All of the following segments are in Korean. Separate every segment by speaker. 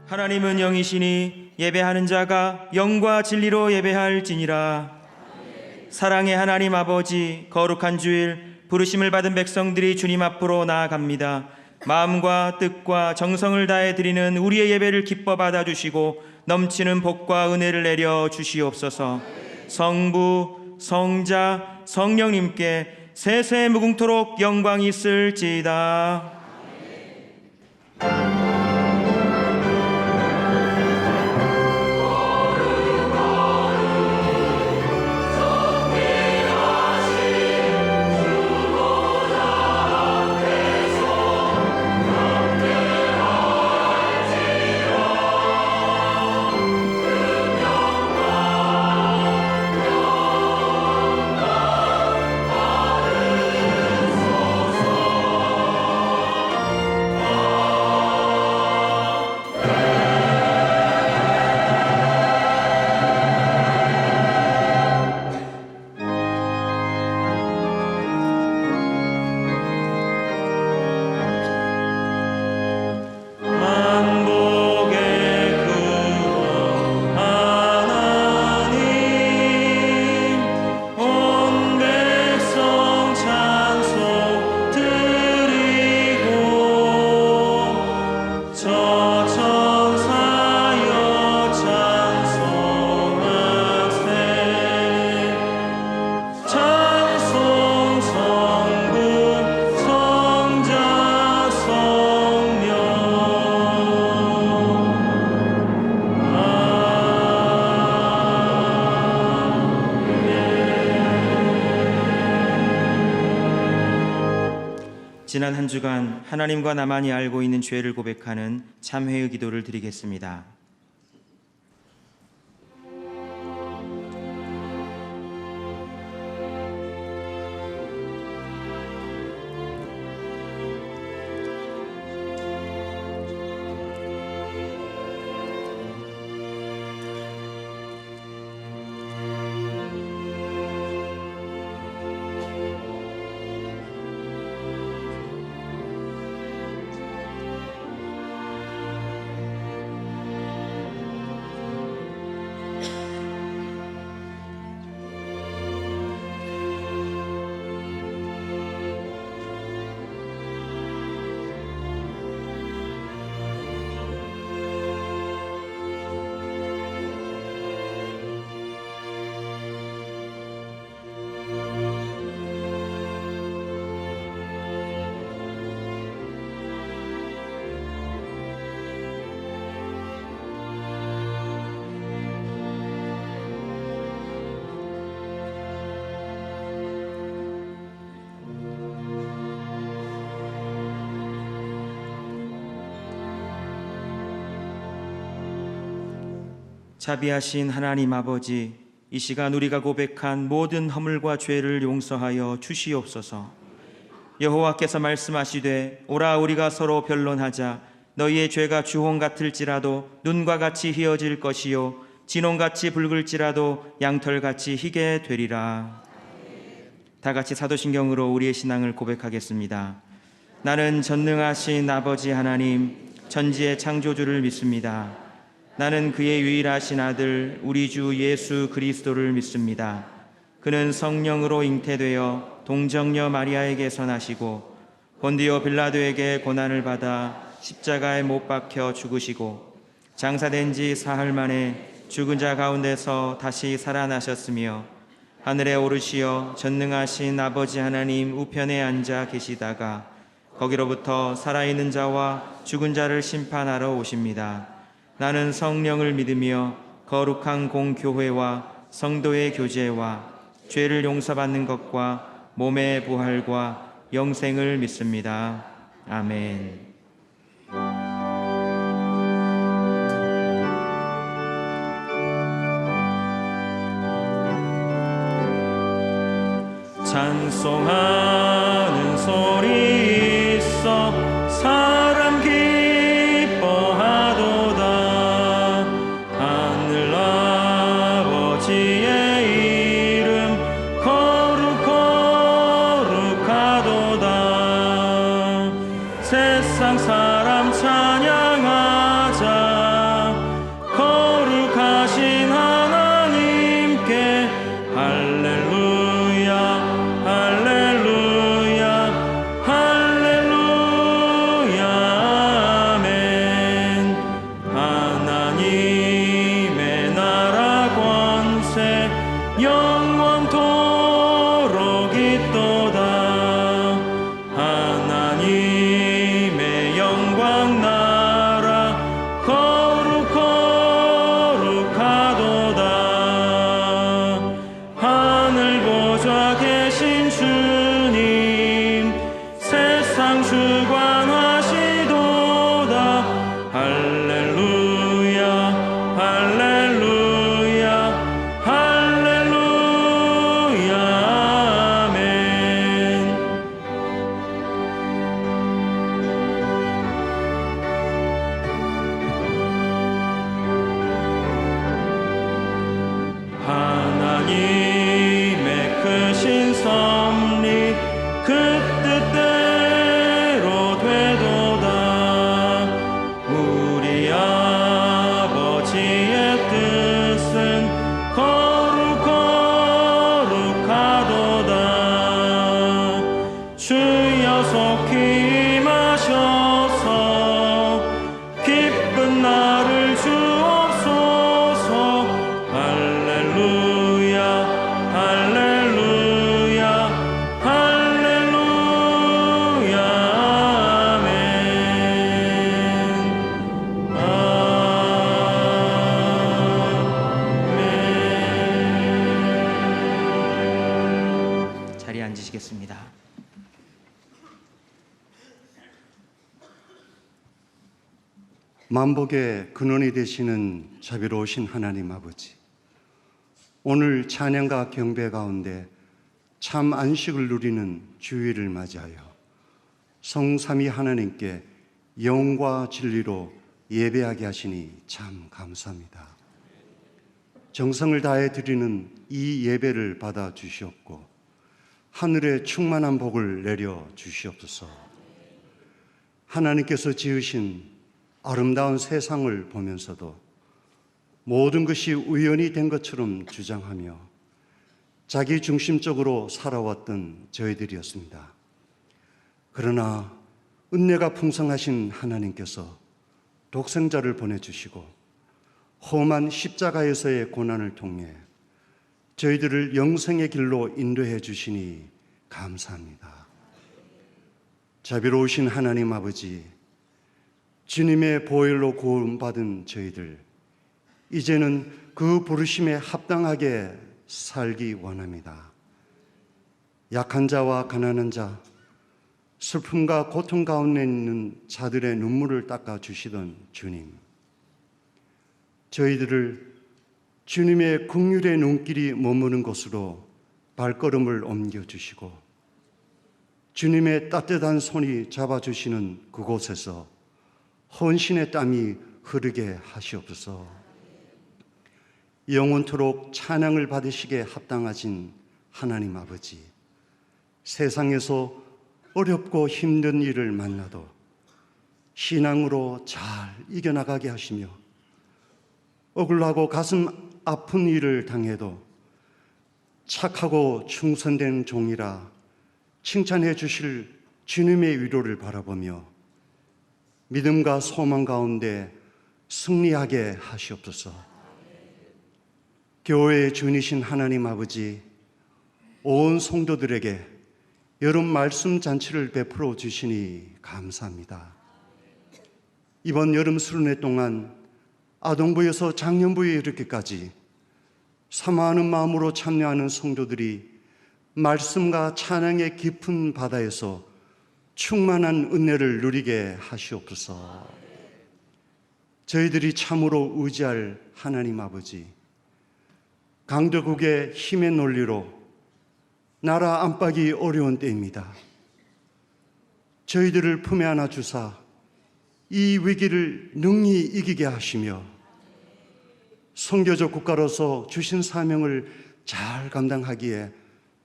Speaker 1: 하나님은 영이시니 예배하는 자가 영과 진리로 예배할지니라. 사랑의 하나님 아버지, 거룩한 주일 부르심을 받은 백성들이 주님 앞으로 나아갑니다. 마음과 뜻과 정성을 다해 드리는 우리의 예배를 기뻐 받아주시고 넘치는 복과 은혜를 내려 주시옵소서. 성부, 성자, 성령님께 세세 무궁토록 영광이 있을지이다. 지난 한 주간 하나님과 나만이 알고 있는 죄를 고백하는 참회의 기도를 드리겠습니다. 자비하신 하나님 아버지, 이 시간 우리가 고백한 모든 허물과 죄를 용서하여 주시옵소서. 여호와께서 말씀하시되 오라 우리가 서로 변론하자. 너희의 죄가 주홍 같을지라도 눈과 같이 희어질 것이요 진홍같이 붉을지라도 양털같이 희게 되리라. 다 같이 사도신경으로 우리의 신앙을 고백하겠습니다. 나는 전능하신 아버지 하나님 전지의 창조주를 믿습니다. 나는 그의 유일하신 아들 우리 주 예수 그리스도를 믿습니다. 그는 성령으로 잉태되어 동정녀 마리아에게서 나시고 본디오 빌라도에게 고난을 받아 십자가에 못 박혀 죽으시고 장사된 지 사흘 만에 죽은 자 가운데서 다시 살아나셨으며 하늘에 오르시어 전능하신 아버지 하나님 우편에 앉아 계시다가 거기로부터 살아있는 자와 죽은 자를 심판하러 오십니다. 나는 성령을 믿으며 거룩한 공교회와 성도의 교제와 죄를 용서받는 것과 몸의 부활과 영생을 믿습니다. 아멘. 찬송하는 소리 있어 사람 기뻐하도다. 하늘 아버지의 이름 거룩하도다. 세상 사람 찬양하자.
Speaker 2: 만복의 근원이 되시는 자비로우신 하나님 아버지, 오늘 찬양과 경배 가운데 참 안식을 누리는 주일을 맞이하여 성삼위 하나님께 영과 진리로 예배하게 하시니 참 감사합니다. 정성을 다해 드리는 이 예배를 받아 주시옵고 하늘에 충만한 복을 내려 주시옵소서. 하나님께서 지으신 아름다운 세상을 보면서도 모든 것이 우연이 된 것처럼 주장하며 자기 중심적으로 살아왔던 저희들이었습니다. 그러나 은혜가 풍성하신 하나님께서 독생자를 보내주시고 험한 십자가에서의 고난을 통해 저희들을 영생의 길로 인도해 주시니 감사합니다. 자비로우신 하나님 아버지, 주님의 보혈로 구원받은 저희들, 이제는 그 부르심에 합당하게 살기 원합니다. 약한 자와 가난한 자, 슬픔과 고통 가운데 있는 자들의 눈물을 닦아주시던 주님, 저희들을 주님의 긍휼의 눈길이 머무는 곳으로 발걸음을 옮겨주시고 주님의 따뜻한 손이 잡아주시는 그곳에서 헌신의 땀이 흐르게 하시옵소서. 영원토록 찬양을 받으시기에 합당하신 하나님 아버지, 세상에서 어렵고 힘든 일을 만나도 신앙으로 잘 이겨나가게 하시며 억울하고 가슴 아픈 일을 당해도 착하고 충성된 종이라 칭찬해 주실 주님의 위로를 바라보며 믿음과 소망 가운데 승리하게 하시옵소서. 교회의 주이신 하나님 아버지, 온 성도들에게 여름 말씀 잔치를 베풀어 주시니 감사합니다. 이번 여름 수련회 동안 아동부에서 장년부에 이르기까지 사모하는 마음으로 참여하는 성도들이 말씀과 찬양의 깊은 바다에서 충만한 은혜를 누리게 하시옵소서. 저희들이 참으로 의지할 하나님 아버지, 강대국의 힘의 논리로 나라 안팎이 어려운 때입니다. 저희들을 품에 안아 주사 이 위기를 능히 이기게 하시며 선교적 국가로서 주신 사명을 잘 감당하기에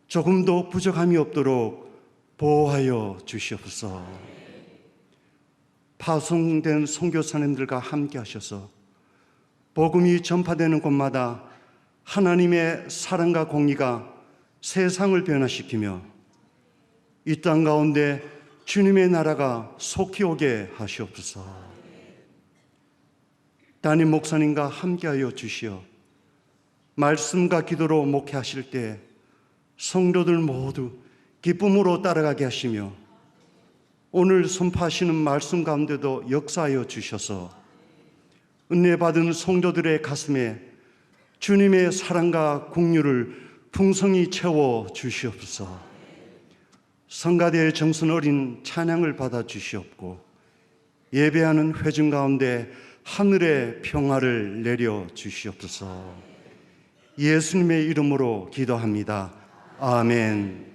Speaker 2: 조금도 부족함이 없도록 보호하여 주시옵소서. 파송된 선교사님들과 함께 하셔서 복음이 전파되는 곳마다 하나님의 사랑과 공의가 세상을 변화시키며 이 땅 가운데 주님의 나라가 속히 오게 하시옵소서. 담임 목사님과 함께하여 주시어 말씀과 기도로 목회하실 때 성도들 모두 기쁨으로 따라가게 하시며 오늘 선포하시는 말씀 가운데도 역사하여 주셔서 은혜 받은 성도들의 가슴에 주님의 사랑과 긍휼을 풍성히 채워 주시옵소서. 성가대의 정성 어린 찬양을 받아 주시옵고 예배하는 회중 가운데 하늘의 평화를 내려 주시옵소서. 예수님의 이름으로 기도합니다. 아멘.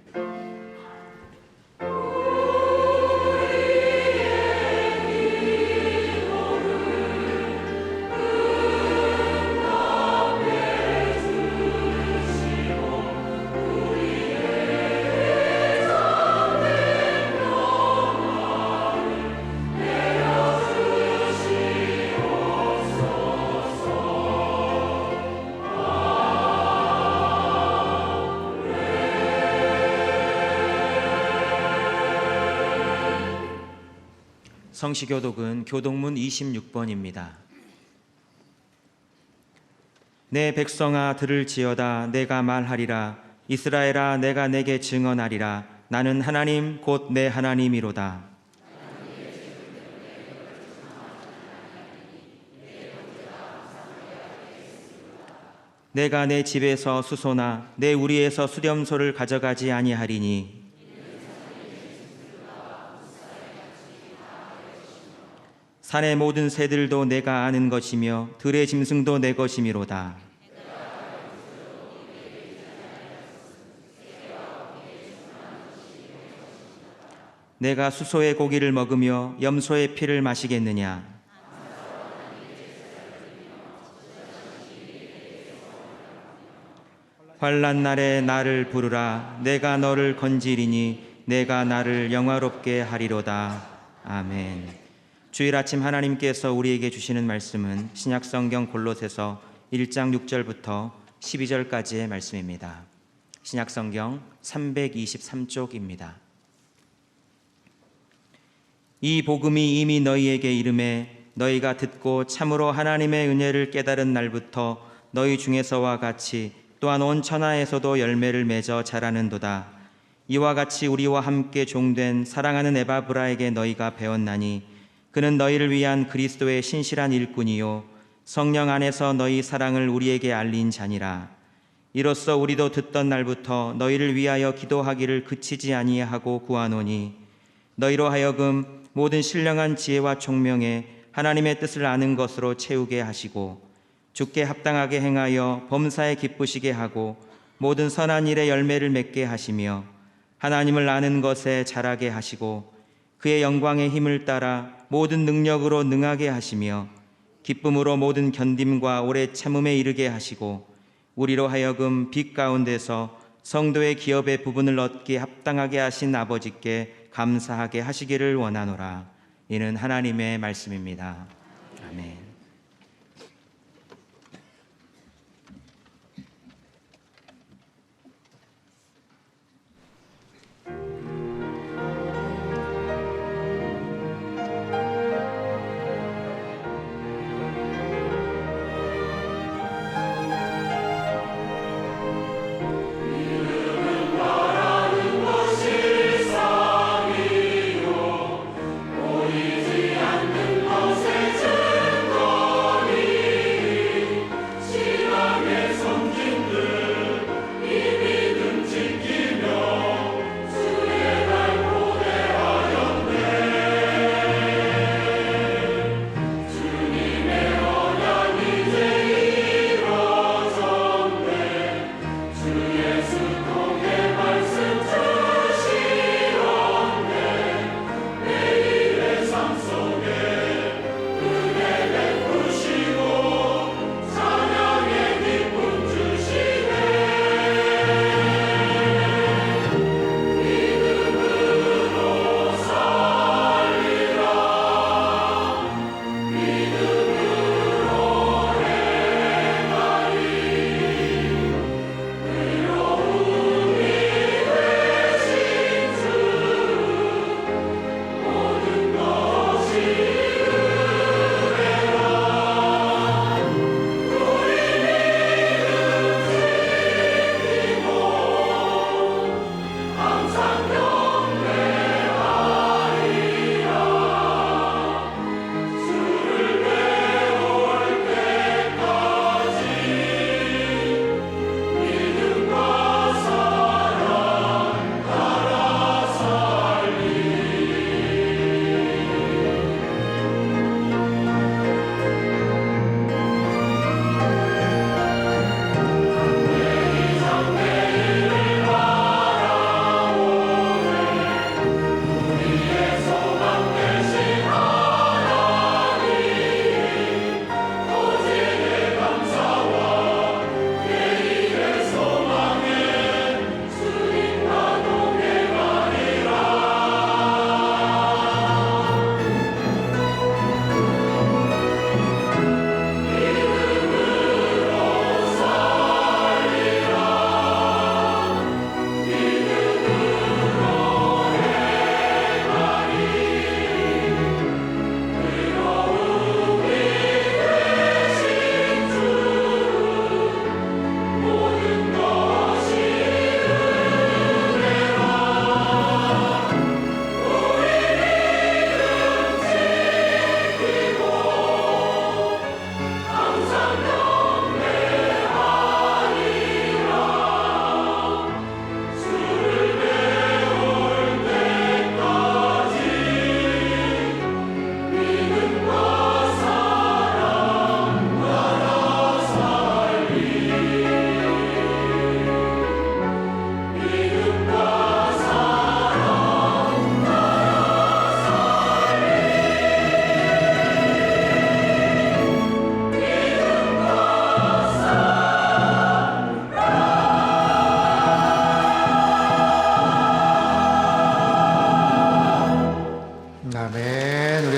Speaker 1: 성시교독은 교독문 26번입니다. 내 백성아 들을지어다. 내가 말하리라. 이스라엘아 내가 내게 증언하리라. 나는 하나님 곧 내 하나님이로다. 내가 내 집에서 수소나 내 우리에서 수렴소를 가져가지 아니하리니 산의 모든 새들도 내가 아는 것이며 들의 짐승도 내 것이미로다. 내가 수소의 고기를 먹으며 염소의 피를 마시겠느냐? 환난 날에 나를 부르라. 내가 너를 건지리니 내가 나를 영화롭게 하리로다. 아멘. 주일 아침 하나님께서 우리에게 주시는 말씀은 신약성경 골로새서 1장 6절부터 12절까지의 말씀입니다. 신약성경 323쪽입니다. 이 복음이 이미 너희에게 이름에 너희가 듣고 참으로 하나님의 은혜를 깨달은 날부터 너희 중에서와 같이 또한 온 천하에서도 열매를 맺어 자라는도다. 이와 같이 우리와 함께 종된 사랑하는 에바브라에게 너희가 배웠나니 그는 너희를 위한 그리스도의 신실한 일꾼이요 성령 안에서 너희 사랑을 우리에게 알린 자니라. 이로써 우리도 듣던 날부터 너희를 위하여 기도하기를 그치지 아니하고 구하노니 너희로 하여금 모든 신령한 지혜와 총명에 하나님의 뜻을 아는 것으로 채우게 하시고 주께 합당하게 행하여 범사에 기쁘시게 하고 모든 선한 일에 열매를 맺게 하시며 하나님을 아는 것에 자라게 하시고 그의 영광의 힘을 따라 모든 능력으로 능하게 하시며 기쁨으로 모든 견딤과 오래 참음에 이르게 하시고 우리로 하여금 빛 가운데서 성도의 기업의 부분을 얻기에 합당하게 하신 아버지께 감사하게 하시기를 원하노라. 이는 하나님의 말씀입니다. 아멘.
Speaker 3: 보이지 않는 것에 증거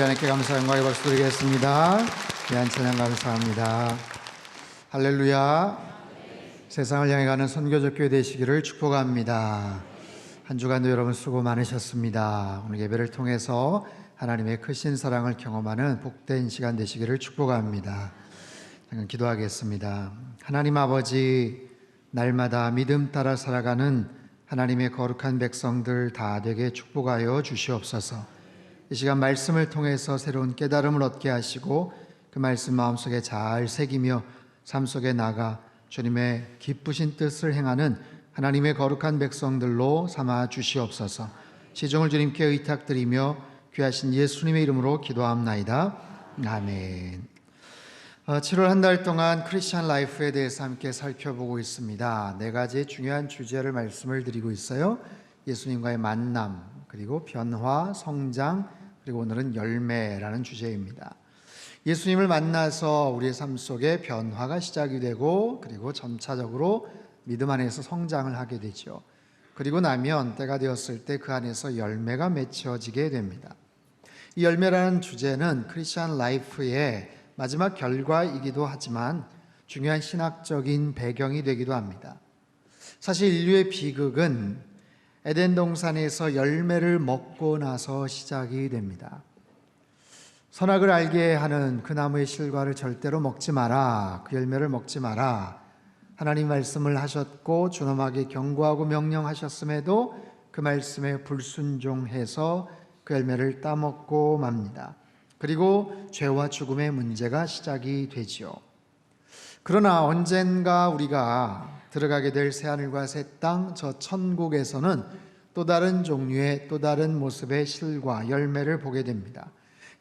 Speaker 3: 하나님께 감사 영광의 박수 드리겠습니다. 귀한 찬양 감사합니다. 할렐루야. 세상을 향해 가는 선교적 교회 되시기를 축복합니다. 한 주간도 여러분 수고 많으셨습니다. 오늘 예배를 통해서 하나님의 크신 사랑을 경험하는 복된 시간 되시기를 축복합니다. 잠깐 기도하겠습니다. 하나님 아버지, 날마다 믿음 따라 살아가는 하나님의 거룩한 백성들 다 되게 축복하여 주시옵소서. 이 시간 말씀을 통해서 새로운 깨달음을 얻게 하시고 그 말씀 마음속에 잘 새기며 삶 속에 나가 주님의 기쁘신 뜻을 행하는 하나님의 거룩한 백성들로 삼아 주시옵소서. 시종을 주님께 의탁드리며 귀하신 예수님의 이름으로 기도합나이다. 아멘. 7월 한 달 동안 크리스천 라이프에 대해서 함께 살펴보고 있습니다. 4가지 중요한 주제를 말씀을 드리고 있어요. 예수님과의 만남, 그리고 변화, 성장, 그리고 오늘은 열매라는 주제입니다. 예수님을 만나서 우리의 삶 속에 변화가 시작이 되고 그리고 점차적으로 믿음 안에서 성장을 하게 되죠. 그리고 나면 때가 되었을 때 그 안에서 열매가 맺혀지게 됩니다. 이 열매라는 주제는 크리스천 라이프의 마지막 결과이기도 하지만 중요한 신학적인 배경이 되기도 합니다. 사실 인류의 비극은 에덴 동산에서 열매를 먹고 나서 시작이 됩니다. 선악을 알게 하는 그 나무의 실과를 절대로 먹지 마라, 그 열매를 먹지 마라, 하나님 말씀을 하셨고 준엄하게 경고하고 명령하셨음에도 그 말씀에 불순종해서 그 열매를 따먹고 맙니다. 그리고 죄와 죽음의 문제가 시작이 되지요. 그러나 언젠가 우리가 들어가게 될 새하늘과 새 땅, 저 천국에서는 또 다른 종류의 또 다른 모습의 실과 열매를 보게 됩니다.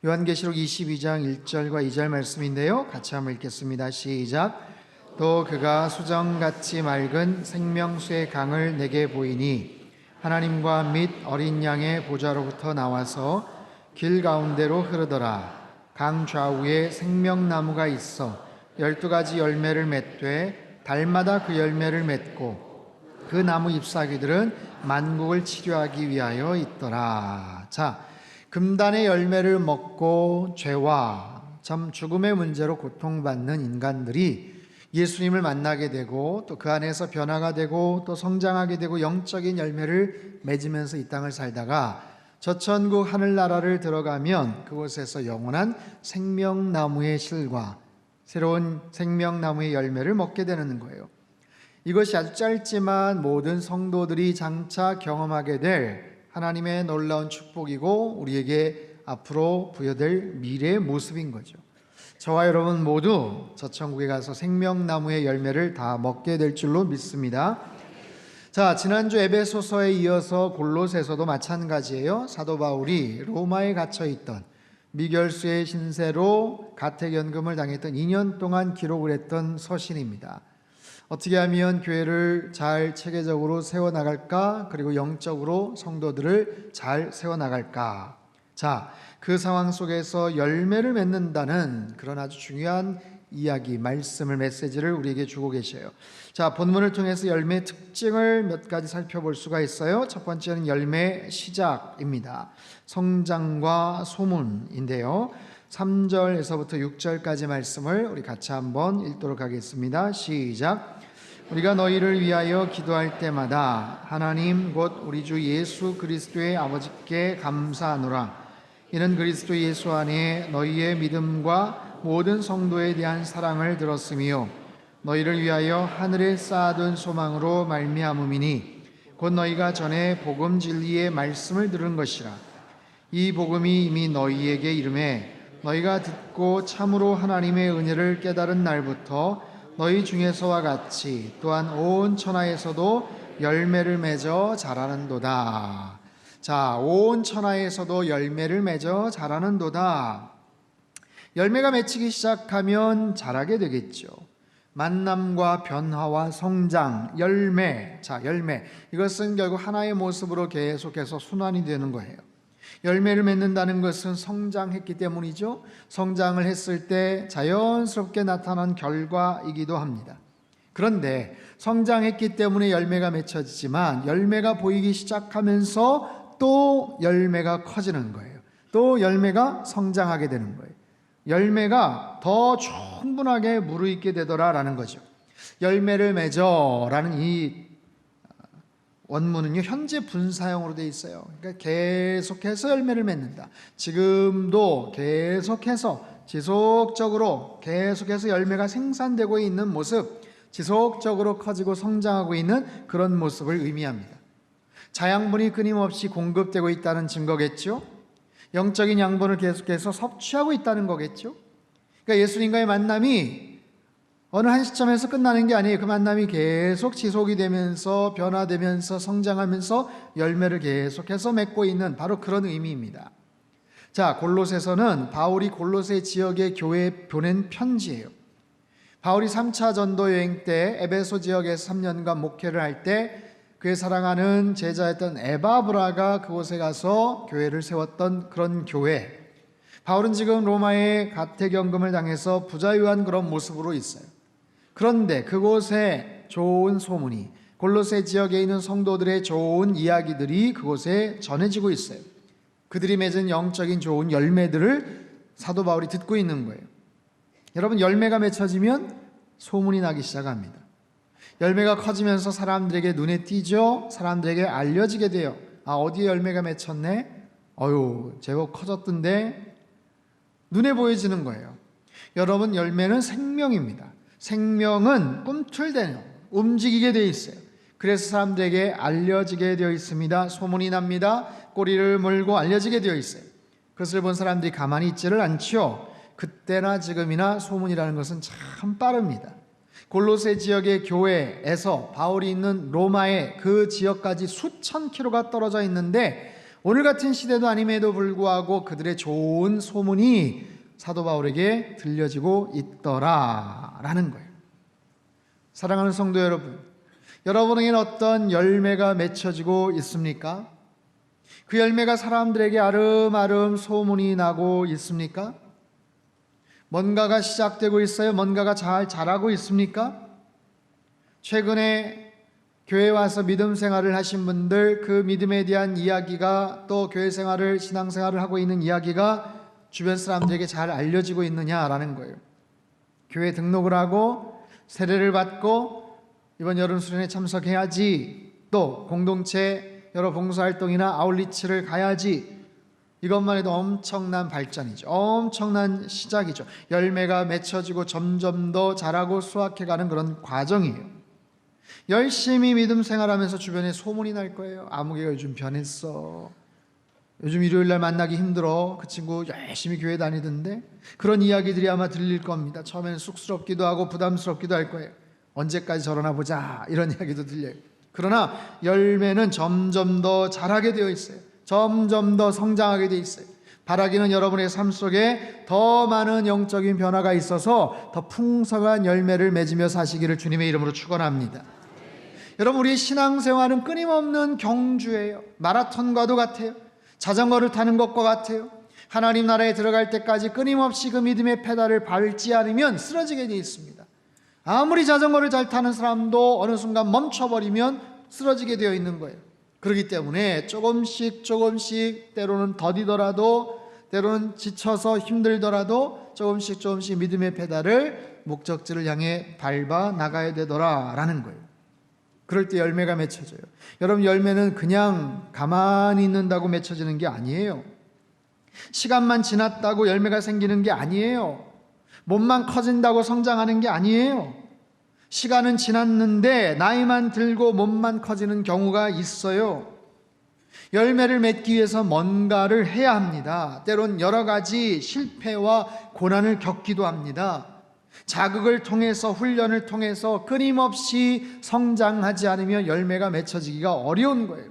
Speaker 3: 요한계시록 22장 1절과 2절 말씀인데요, 같이 한번 읽겠습니다. 시작. 또 그가 수정같이 맑은 생명수의 강을 내게 보이니 하나님과 및 어린 양의 보좌로부터 나와서 길 가운데로 흐르더라. 강 좌우에 생명나무가 있어 12가지 열매를 맺되 달마다 그 열매를 맺고 그 나무 잎사귀들은 만국을 치료하기 위하여 있더라. 자, 금단의 열매를 먹고 죄와 참 죽음의 문제로 고통받는 인간들이 예수님을 만나게 되고 또 그 안에서 변화가 되고 또 성장하게 되고 영적인 열매를 맺으면서 이 땅을 살다가 저 천국 하늘나라를 들어가면 그곳에서 영원한 생명나무의 실과 새로운 생명나무의 열매를 먹게 되는 거예요. 이것이 아주 짧지만 모든 성도들이 장차 경험하게 될 하나님의 놀라운 축복이고 우리에게 앞으로 부여될 미래의 모습인 거죠. 저와 여러분 모두 저 천국에 가서 생명나무의 열매를 다 먹게 될 줄로 믿습니다. 자, 지난주 에베소서에 이어서 골로새서도 마찬가지예요. 사도 바울이 로마에 갇혀 있던 미결수의 신세로 가택연금을 당했던 2년 동안 기록을 했던 서신입니다. 어떻게 하면 교회를 잘 체계적으로 세워나갈까? 그리고 영적으로 성도들을 잘 세워나갈까? 자, 그 상황 속에서 열매를 맺는다는 그런 아주 중요한 이야기, 말씀을, 메시지를 우리에게 주고 계셔요. 자, 본문을 통해서 열매의 특징을 몇 가지 살펴볼 수가 있어요. 첫 번째는 열매 시작입니다. 성장과 소문인데요. 3절에서부터 6절까지 말씀을 우리 같이 한번 읽도록 하겠습니다. 시작. 우리가 너희를 위하여 기도할 때마다 하나님 곧 우리 주 예수 그리스도의 아버지께 감사하노라. 이는 그리스도 예수 안에 너희의 믿음과 모든 성도에 대한 사랑을 들었으며 너희를 위하여 하늘에 쌓아둔 소망으로 말미암음이니 곧 너희가 전에 복음 진리의 말씀을 들은 것이라. 이 복음이 이미 너희에게 이름에 너희가 듣고 참으로 하나님의 은혜를 깨달은 날부터 너희 중에서와 같이 또한 온 천하에서도 열매를 맺어 자라는도다. 자, 온 천하에서도 열매를 맺어 자라는도다. 열매가 맺히기 시작하면 자라게 되겠죠. 만남과 변화와 성장, 열매. 자, 열매. 이것은 결국 하나의 모습으로 계속해서 순환이 되는 거예요. 열매를 맺는다는 것은 성장했기 때문이죠. 성장을 했을 때 자연스럽게 나타난 결과이기도 합니다. 그런데 성장했기 때문에 열매가 맺혀지지만 열매가 보이기 시작하면서 또 열매가 커지는 거예요. 또 열매가 성장하게 되는 거예요. 열매가 더 충분하게 무르익게 되더라라는 거죠. 열매를 맺어라는 이 원문은요, 현재 분사형으로 되어 있어요. 그러니까 계속해서 열매를 맺는다. 지금도 계속해서 지속적으로 계속해서 열매가 생산되고 있는 모습, 지속적으로 커지고 성장하고 있는 그런 모습을 의미합니다. 자양분이 끊임없이 공급되고 있다는 증거겠죠. 영적인 양분을 계속해서 섭취하고 있다는 거겠죠. 그러니까 예수님과의 만남이 어느 한 시점에서 끝나는 게 아니에요. 그 만남이 계속 지속이 되면서 변화되면서 성장하면서 열매를 계속해서 맺고 있는 바로 그런 의미입니다. 자, 골로새서는 바울이 골로새 지역의 교회에 보낸 편지예요. 바울이 3차 전도 여행 때 에베소 지역에서 3년간 목회를 할 때 그의 사랑하는 제자였던 에바브라가 그곳에 가서 교회를 세웠던 그런 교회. 바울은 지금 로마의 가택연금을 당해서 부자유한 그런 모습으로 있어요. 그런데 그곳에 좋은 소문이, 골로새 지역에 있는 성도들의 좋은 이야기들이 그곳에 전해지고 있어요. 그들이 맺은 영적인 좋은 열매들을 사도 바울이 듣고 있는 거예요. 여러분, 열매가 맺혀지면 소문이 나기 시작합니다. 열매가 커지면서 사람들에게 눈에 띄죠. 사람들에게 알려지게 돼요. 아, 어디에 열매가 맺혔네? 어휴, 제법 커졌던데? 눈에 보여지는 거예요. 여러분, 열매는 생명입니다. 생명은 꿈틀대는, 움직이게 되어 있어요. 그래서 사람들에게 알려지게 되어 있습니다. 소문이 납니다. 꼬리를 물고 알려지게 되어 있어요. 그것을 본 사람들이 가만히 있지를 않죠. 그때나 지금이나 소문이라는 것은 참 빠릅니다. 골로새 지역의 교회에서 바울이 있는 로마의 그 지역까지 수천 킬로가 떨어져 있는데 오늘 같은 시대도 아님에도 불구하고 그들의 좋은 소문이 사도 바울에게 들려지고 있더라라는 거예요. 사랑하는 성도 여러분, 여러분에게는 어떤 열매가 맺혀지고 있습니까? 그 열매가 사람들에게 아름아름 소문이 나고 있습니까? 뭔가가 시작되고 있어요? 뭔가가 잘 자라고 있습니까? 최근에 교회에 와서 믿음 생활을 하신 분들, 그 믿음에 대한 이야기가, 또 교회 생활을, 신앙생활을 하고 있는 이야기가 주변 사람들에게 잘 알려지고 있느냐라는 거예요. 교회 등록을 하고 세례를 받고 이번 여름 수련회 참석해야지, 또 공동체 여러 봉사활동이나 아울리치를 가야지, 이것만 해도 엄청난 발전이죠. 엄청난 시작이죠. 열매가 맺혀지고 점점 더 자라고 수확해가는 그런 과정이에요. 열심히 믿음 생활하면서 주변에 소문이 날 거예요. 아무개가 요즘 변했어. 요즘 일요일날 만나기 힘들어. 그 친구 열심히 교회 다니던데. 그런 이야기들이 아마 들릴 겁니다. 처음에는 쑥스럽기도 하고 부담스럽기도 할 거예요. 언제까지 저러나 보자, 이런 이야기도 들려요. 그러나 열매는 점점 더 자라게 되어 있어요. 점점 더 성장하게 되어 있어요. 바라기는 여러분의 삶 속에 더 많은 영적인 변화가 있어서 더 풍성한 열매를 맺으며 사시기를 주님의 이름으로 축원합니다. 여러분, 우리의 신앙생활은 끊임없는 경주예요. 마라톤과도 같아요. 자전거를 타는 것과 같아요. 하나님 나라에 들어갈 때까지 끊임없이 그 믿음의 페달을 밟지 않으면 쓰러지게 되어 있습니다. 아무리 자전거를 잘 타는 사람도 어느 순간 멈춰버리면 쓰러지게 되어 있는 거예요. 그렇기 때문에 조금씩 때로는 더디더라도, 때로는 지쳐서 힘들더라도 조금씩 믿음의 페달을 목적지를 향해 밟아 나가야 되더라라는 거예요. 그럴 때 열매가 맺혀져요. 여러분, 열매는 그냥 가만히 있는다고 맺혀지는 게 아니에요. 시간만 지났다고 열매가 생기는 게 아니에요. 몸만 커진다고 성장하는 게 아니에요. 시간은 지났는데 나이만 들고 몸만 커지는 경우가 있어요. 열매를 맺기 위해서 뭔가를 해야 합니다. 때론 여러 가지 실패와 고난을 겪기도 합니다. 자극을 통해서, 훈련을 통해서 끊임없이 성장하지 않으면 열매가 맺혀지기가 어려운 거예요.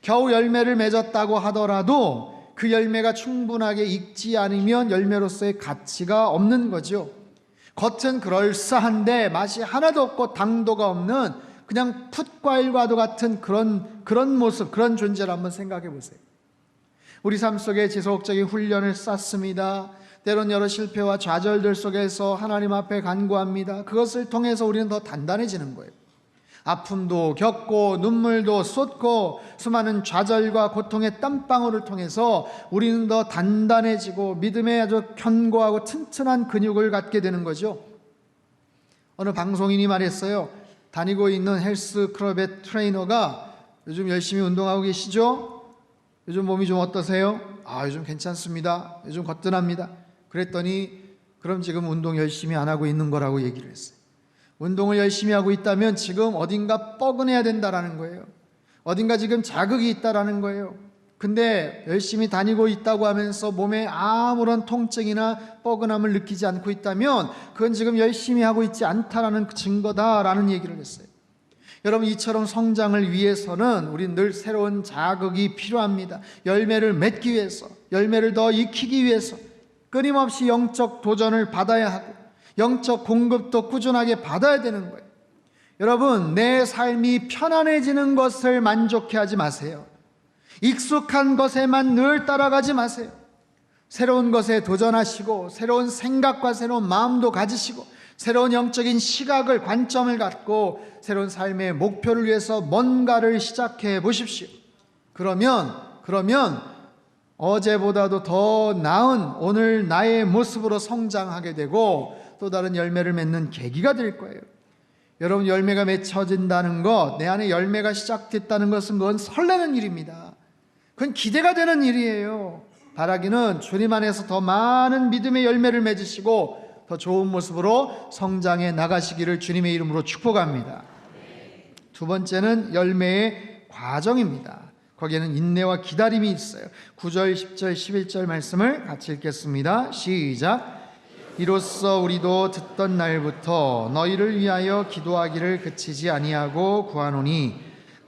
Speaker 3: 겨우 열매를 맺었다고 하더라도 그 열매가 충분하게 익지 않으면 열매로서의 가치가 없는 거죠. 겉은 그럴싸한데 맛이 하나도 없고 당도가 없는 그냥 풋과일과도 같은 그런 모습, 그런 존재를 한번 생각해 보세요. 우리 삶 속에 지속적인 훈련을 쌓습니다. 때론 여러 실패와 좌절들 속에서 하나님 앞에 간구합니다. 그것을 통해서 우리는 더 단단해지는 거예요. 아픔도 겪고 눈물도 쏟고 수많은 좌절과 고통의 땀방울을 통해서 우리는 더 단단해지고 믿음에 아주 견고하고 튼튼한 근육을 갖게 되는 거죠. 어느 방송인이 말했어요. 다니고 있는 헬스클럽의 트레이너가 요즘 열심히 운동하고 계시죠? 요즘 몸이 좀 어떠세요? 요즘 괜찮습니다. 요즘 거뜬합니다. 그랬더니 그럼 지금 운동 열심히 안 하고 있는 거라고 얘기를 했어요. 운동을 열심히 하고 있다면 지금 어딘가 뻐근해야 된다라는 거예요. 어딘가 지금 자극이 있다라는 거예요. 근데 열심히 다니고 있다고 하면서 몸에 아무런 통증이나 뻐근함을 느끼지 않고 있다면 그건 지금 열심히 하고 있지 않다라는 증거다라는 얘기를 했어요. 여러분, 이처럼 성장을 위해서는 우린 늘 새로운 자극이 필요합니다. 열매를 맺기 위해서, 열매를 더 익히기 위해서 끊임없이 영적 도전을 받아야 하고 영적 공급도 꾸준하게 받아야 되는 거예요. 여러분, 내 삶이 편안해지는 것을 만족해하지 마세요. 익숙한 것에만 늘 따라가지 마세요. 새로운 것에 도전하시고 새로운 생각과 새로운 마음도 가지시고 새로운 영적인 시각을, 관점을 갖고 새로운 삶의 목표를 위해서 뭔가를 시작해 보십시오. 그러면 어제보다도 더 나은 오늘 나의 모습으로 성장하게 되고 또 다른 열매를 맺는 계기가 될 거예요. 여러분, 열매가 맺혀진다는 것, 내 안에 열매가 시작됐다는 것은 그건 설레는 일입니다. 그건 기대가 되는 일이에요. 바라기는 주님 안에서 더 많은 믿음의 열매를 맺으시고 더 좋은 모습으로 성장해 나가시기를 주님의 이름으로 축복합니다. 두 번째는 열매의 과정입니다. 거기에는 인내와 기다림이 있어요. 9절, 10절, 11절 말씀을 같이 읽겠습니다. 시작. 이로써 우리도 듣던 날부터 너희를 위하여 기도하기를 그치지 아니하고 구하노니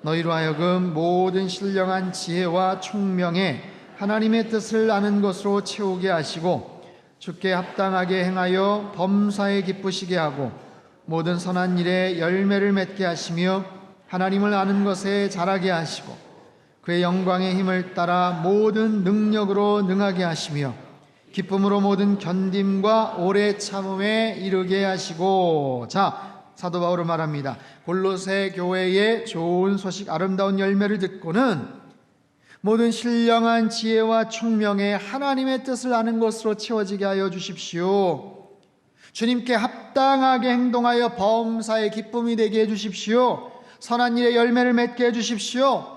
Speaker 3: 너희로 하여금 모든 신령한 지혜와 총명에 하나님의 뜻을 아는 것으로 채우게 하시고 주께 합당하게 행하여 범사에 기쁘시게 하고 모든 선한 일에 열매를 맺게 하시며 하나님을 아는 것에 자라게 하시고 그의 영광의 힘을 따라 모든 능력으로 능하게 하시며 기쁨으로 모든 견딤과 오래 참음에 이르게 하시고. 자, 사도 바울은 말합니다. 골로새 교회의 좋은 소식, 아름다운 열매를 듣고는 모든 신령한 지혜와 총명에 하나님의 뜻을 아는 것으로 채워지게 하여 주십시오. 주님께 합당하게 행동하여 범사의 기쁨이 되게 해주십시오. 선한 일에 열매를 맺게 해주십시오.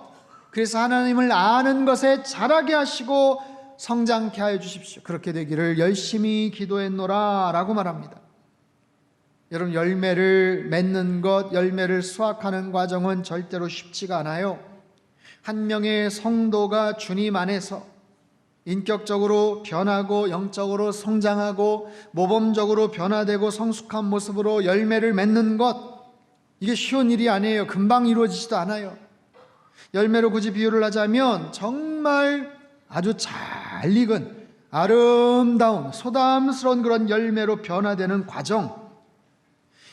Speaker 3: 그래서 하나님을 아는 것에 자라게 하시고 성장케 하여 주십시오. 그렇게 되기를 열심히 기도했노라 라고 말합니다. 여러분, 열매를 맺는 것, 열매를 수확하는 과정은 절대로 쉽지가 않아요. 한 명의 성도가 주님 안에서 인격적으로 변하고 영적으로 성장하고 모범적으로 변화되고 성숙한 모습으로 열매를 맺는 것, 이게 쉬운 일이 아니에요. 금방 이루어지지도 않아요. 열매로 굳이 비유를 하자면 정말 아주 잘 익은 아름다운 소담스러운 그런 열매로 변화되는 과정.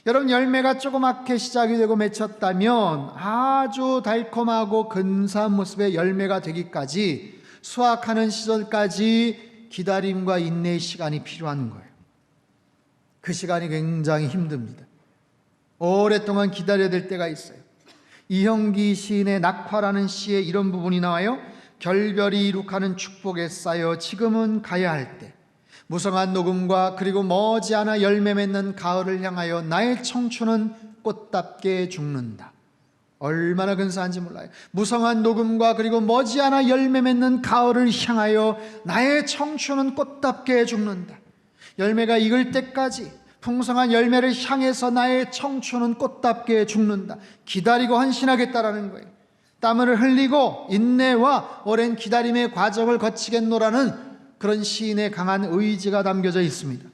Speaker 3: 여러분, 열매가 조그맣게 시작이 되고 맺혔다면 아주 달콤하고 근사한 모습의 열매가 되기까지, 수확하는 시절까지 기다림과 인내의 시간이 필요한 거예요. 그 시간이 굉장히 힘듭니다. 오랫동안 기다려야 될 때가 있어요. 이형기 시인의 낙화라는 시에 이런 부분이 나와요. 결별이 이룩하는 축복에 쌓여 지금은 가야 할 때, 무성한 녹음과 그리고 머지않아 열매 맺는 가을을 향하여 나의 청춘은 꽃답게 죽는다. 얼마나 근사한지 몰라요. 무성한 녹음과 그리고 머지않아 열매 맺는 가을을 향하여 나의 청춘은 꽃답게 죽는다. 열매가 익을 때까지 풍성한 열매를 향해서 나의 청춘은 꽃답게 죽는다. 기다리고 헌신하겠다라는 거예요. 땀을 흘리고 인내와 오랜 기다림의 과정을 거치겠노라는 그런 시인의 강한 의지가 담겨져 있습니다.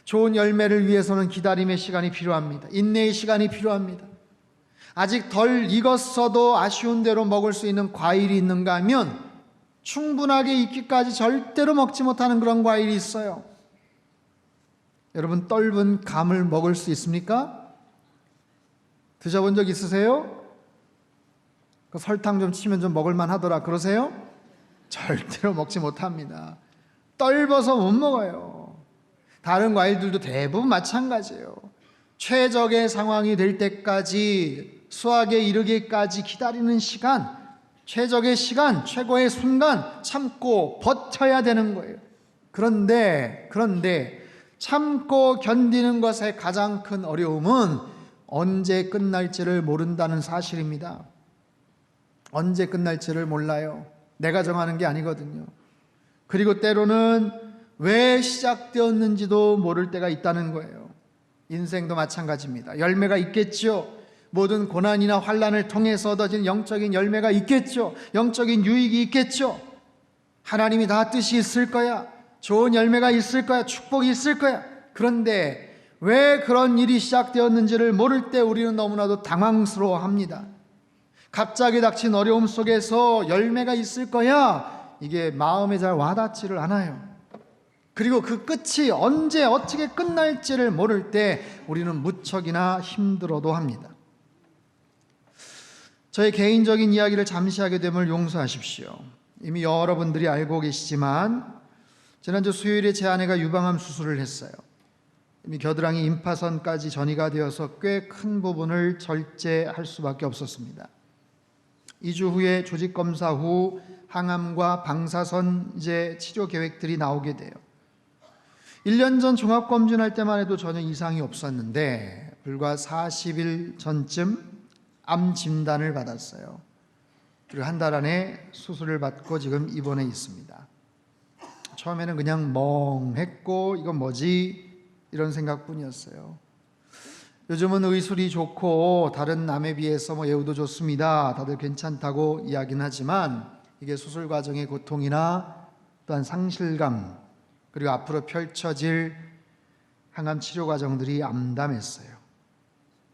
Speaker 3: 좋은 열매를 위해서는 기다림의 시간이 필요합니다. 인내의 시간이 필요합니다. 아직 덜 익었어도 아쉬운 대로 먹을 수 있는 과일이 있는가 하면 충분하게 익기까지 절대로 먹지 못하는 그런 과일이 있어요. 여러분, 떫은 감을 먹을 수 있습니까? 드셔본 적 있으세요? 그 설탕 좀 치면 좀 먹을만 하더라, 그러세요? 절대로 먹지 못합니다. 떫어서 못 먹어요. 다른 과일들도 대부분 마찬가지예요. 최적의 상황이 될 때까지 수확에 이르기까지 기다리는 시간, 최적의 시간, 최고의 순간 참고 버텨야 되는 거예요. 그런데 참고 견디는 것의 가장 큰 어려움은 언제 끝날지를 모른다는 사실입니다. 언제 끝날지를 몰라요. 내가 정하는 게 아니거든요. 그리고 때로는 왜 시작되었는지도 모를 때가 있다는 거예요. 인생도 마찬가지입니다. 열매가 있겠죠. 모든 고난이나 환난을 통해서 얻어진 영적인 열매가 있겠죠. 영적인 유익이 있겠죠. 하나님이 다 뜻이 있을 거야. 좋은 열매가 있을 거야. 축복이 있을 거야. 그런데 왜 그런 일이 시작되었는지를 모를 때 우리는 너무나도 당황스러워합니다. 갑자기 닥친 어려움 속에서 열매가 있을 거야. 이게 마음에 잘 와닿지를 않아요. 그리고 그 끝이 언제 어떻게 끝날지를 모를 때 우리는 무척이나 힘들어도 합니다. 저의 개인적인 이야기를 잠시 하게 됨을 용서하십시오. 이미 여러분들이 알고 계시지만 지난주 수요일에 제 아내가 유방암 수술을 했어요. 이미 겨드랑이 임파선까지 전이가 되어서 꽤 큰 부분을 절제할 수밖에 없었습니다. 2주 후에 조직검사 후 항암과 방사선제 치료 계획들이 나오게 돼요. 1년 전 종합검진할 때만 해도 전혀 이상이 없었는데 불과 40일 전쯤 암 진단을 받았어요. 그리고 한 달 안에 수술을 받고 지금 입원해 있습니다. 처음에는 그냥 멍했고 이건 뭐지? 이런 생각뿐이었어요. 요즘은 의술이 좋고 다른 암에 비해서 예후도 좋습니다. 다들 괜찮다고 이야기는 하지만 이게 수술 과정의 고통이나 또한 상실감 그리고 앞으로 펼쳐질 항암 치료 과정들이 암담했어요.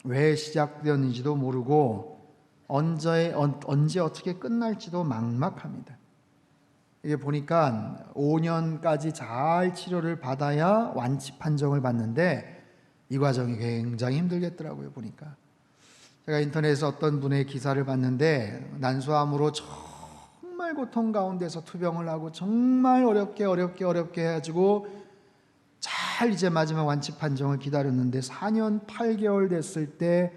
Speaker 3: 왜 시작되었는지도 모르고 언제 어떻게 끝날지도 막막합니다. 이게 보니까 5년까지 잘 치료를 받아야 완치 판정을 받는데 이 과정이 굉장히 힘들겠더라고요. 보니까 제가 인터넷에서 어떤 분의 기사를 봤는데 난소암으로 정말 고통 가운데서 투병을 하고 정말 어렵게 해가지고 잘 이제 마지막 완치 판정을 기다렸는데 4년 8개월 됐을 때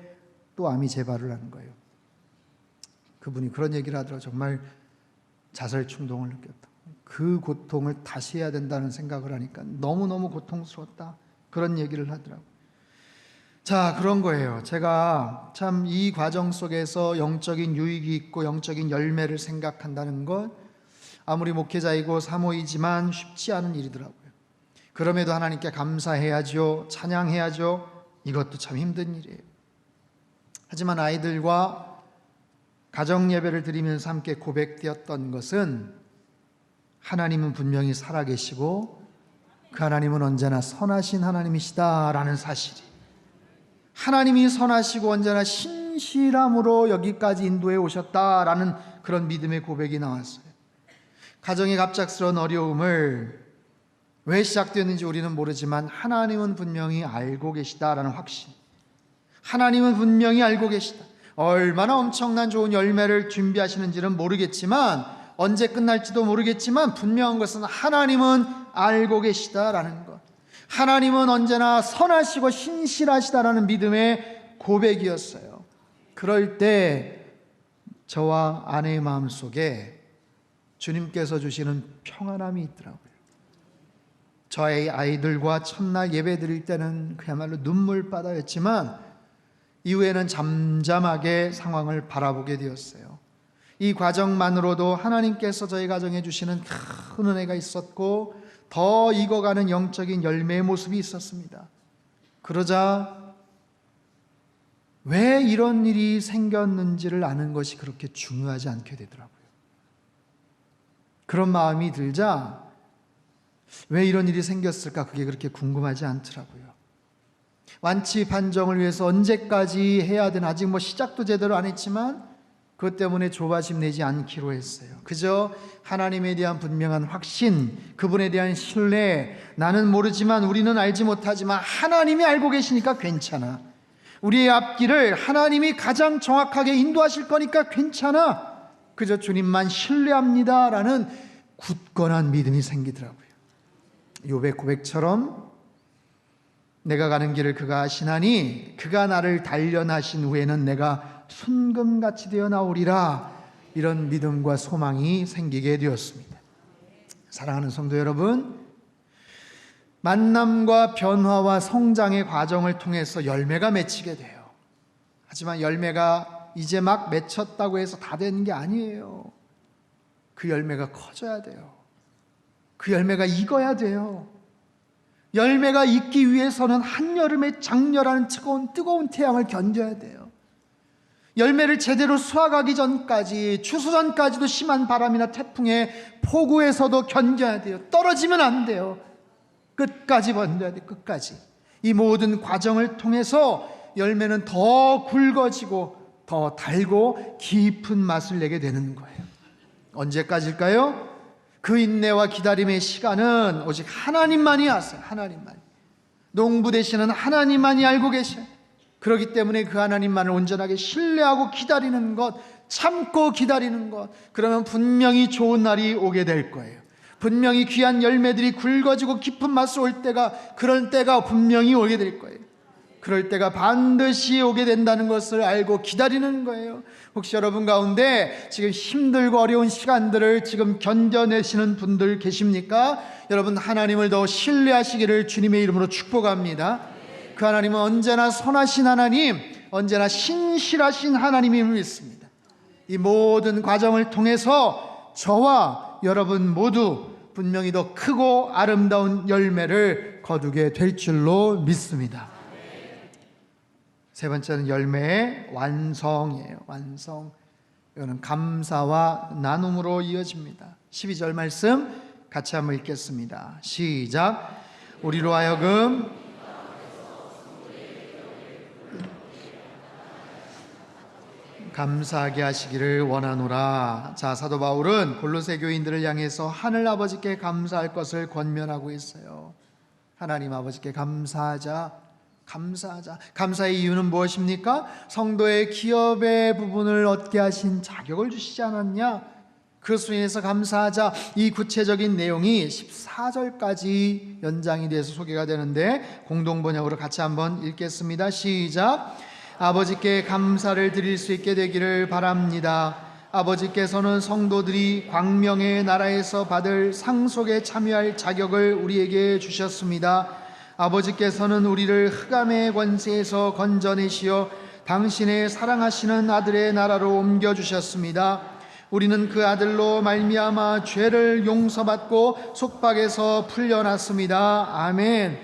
Speaker 3: 또 암이 재발을 하는 거예요. 그분이 그런 얘기를 하더라고요. 정말 자살 충동을 느꼈다. 그 고통을 다시 해야 된다는 생각을 하니까 너무너무 고통스러웠다. 그런 얘기를 하더라고요. 자, 그런 거예요. 제가 참 이 과정 속에서 영적인 유익이 있고 영적인 열매를 생각한다는 것 아무리 목회자이고 사모이지만 쉽지 않은 일이더라고요. 그럼에도 하나님께 감사해야죠. 찬양해야죠. 이것도 참 힘든 일이에요. 하지만 아이들과 가정 예배를 드리면서 함께 고백되었던 것은 하나님은 분명히 살아계시고 그 하나님은 언제나 선하신 하나님이시다라는 사실이, 하나님이 선하시고 언제나 신실함으로 여기까지 인도해 오셨다라는 그런 믿음의 고백이 나왔어요. 가정의 갑작스러운 어려움을 왜 시작되었는지 우리는 모르지만 하나님은 분명히 알고 계시다라는 확신, 하나님은 분명히 알고 계시다. 얼마나 엄청난 좋은 열매를 준비하시는지는 모르겠지만, 언제 끝날지도 모르겠지만 분명한 것은 하나님은 알고 계시다라는 것, 하나님은 언제나 선하시고 신실하시다라는 믿음의 고백이었어요. 그럴 때 저와 아내의 마음속에 주님께서 주시는 평안함이 있더라고요. 저의 아이들과 첫날 예배 드릴 때는 그야말로 눈물바다였지만 이후에는 잠잠하게 상황을 바라보게 되었어요. 이 과정만으로도 하나님께서 저희 가정에 주시는 큰 은혜가 있었고 더 익어가는 영적인 열매의 모습이 있었습니다. 그러자 왜 이런 일이 생겼는지를 아는 것이 그렇게 중요하지 않게 되더라고요. 그런 마음이 들자 왜 이런 일이 생겼을까 그게 그렇게 궁금하지 않더라고요. 완치 판정을 위해서 언제까지 해야 되나, 아직 시작도 제대로 안 했지만 그것 때문에 조바심 내지 않기로 했어요. 그저 하나님에 대한 분명한 확신, 그분에 대한 신뢰, 나는 모르지만 우리는 알지 못하지만 하나님이 알고 계시니까 괜찮아, 우리의 앞길을 하나님이 가장 정확하게 인도하실 거니까 괜찮아, 그저 주님만 신뢰합니다 라는 굳건한 믿음이 생기더라고요. 욥의 고백처럼 내가 가는 길을 그가 아시나니 그가 나를 단련하신 후에는 내가 순금같이 되어 나오리라. 이런 믿음과 소망이 생기게 되었습니다. 사랑하는 성도 여러분, 만남과 변화와 성장의 과정을 통해서 열매가 맺히게 돼요. 하지만 열매가 이제 막 맺혔다고 해서 다 되는 게 아니에요. 그 열매가 커져야 돼요. 그 열매가 익어야 돼요. 열매가 익기 위해서는 한여름의 장렬한 뜨거운 태양을 견뎌야 돼요. 열매를 제대로 수확하기 전까지, 추수 전까지도 심한 바람이나 태풍에 폭우에서도 견뎌야 돼요. 떨어지면 안 돼요. 끝까지 버텨야 돼요. 끝까지. 이 모든 과정을 통해서 열매는 더 굵어지고 더 달고 깊은 맛을 내게 되는 거예요. 언제까지일까요? 그 인내와 기다림의 시간은 오직 하나님만이 아세요. 하나님만이. 농부 되시는 하나님만이 알고 계셔요. 그렇기 때문에 그 하나님만을 온전하게 신뢰하고 기다리는 것, 참고 기다리는 것, 그러면 분명히 좋은 날이 오게 될 거예요. 분명히 귀한 열매들이 굵어지고 깊은 맛을 올 때가, 그럴 때가 분명히 오게 될 거예요. 그럴 때가 반드시 오게 된다는 것을 알고 기다리는 거예요. 혹시 여러분 가운데 지금 힘들고 어려운 시간들을 지금 견뎌내시는 분들 계십니까? 여러분, 하나님을 더 신뢰하시기를 주님의 이름으로 축복합니다. 그 하나님은 언제나 선하신 하나님, 언제나 신실하신 하나님임을 믿습니다. 이 모든 과정을 통해서 저와 여러분 모두 분명히 더 크고 아름다운 열매를 거두게 될 줄로 믿습니다. 세 번째는 열매의 완성이에요. 완성. 이거는 감사와 나눔으로 이어집니다. 12절 말씀 같이 한번 읽겠습니다. 시작. 우리로 하여금 감사하게 하시기를 원하노라. 자, 사도 바울은 골로새 교인들을 향해서 하늘 아버지께 감사할 것을 권면하고 있어요. 하나님 아버지께 감사하자. 감사하자. 감사의 이유는 무엇입니까? 성도의 기업의 부분을 얻게 하신 자격을 주시지 않았냐? 그것으로 인해서 감사하자. 이 구체적인 내용이 14절까지 연장이 돼서 소개가 되는데 공동번역으로 같이 한번 읽겠습니다. 시작. 아버지께 감사를 드릴 수 있게 되기를 바랍니다. 아버지께서는 성도들이 광명의 나라에서 받을 상속에 참여할 자격을 우리에게 주셨습니다. 아버지께서는 우리를 흑암의 권세에서 건져내시어 당신의 사랑하시는 아들의 나라로 옮겨주셨습니다. 우리는 그 아들로 말미암아 죄를 용서받고 속박에서 풀려났습니다. 아멘.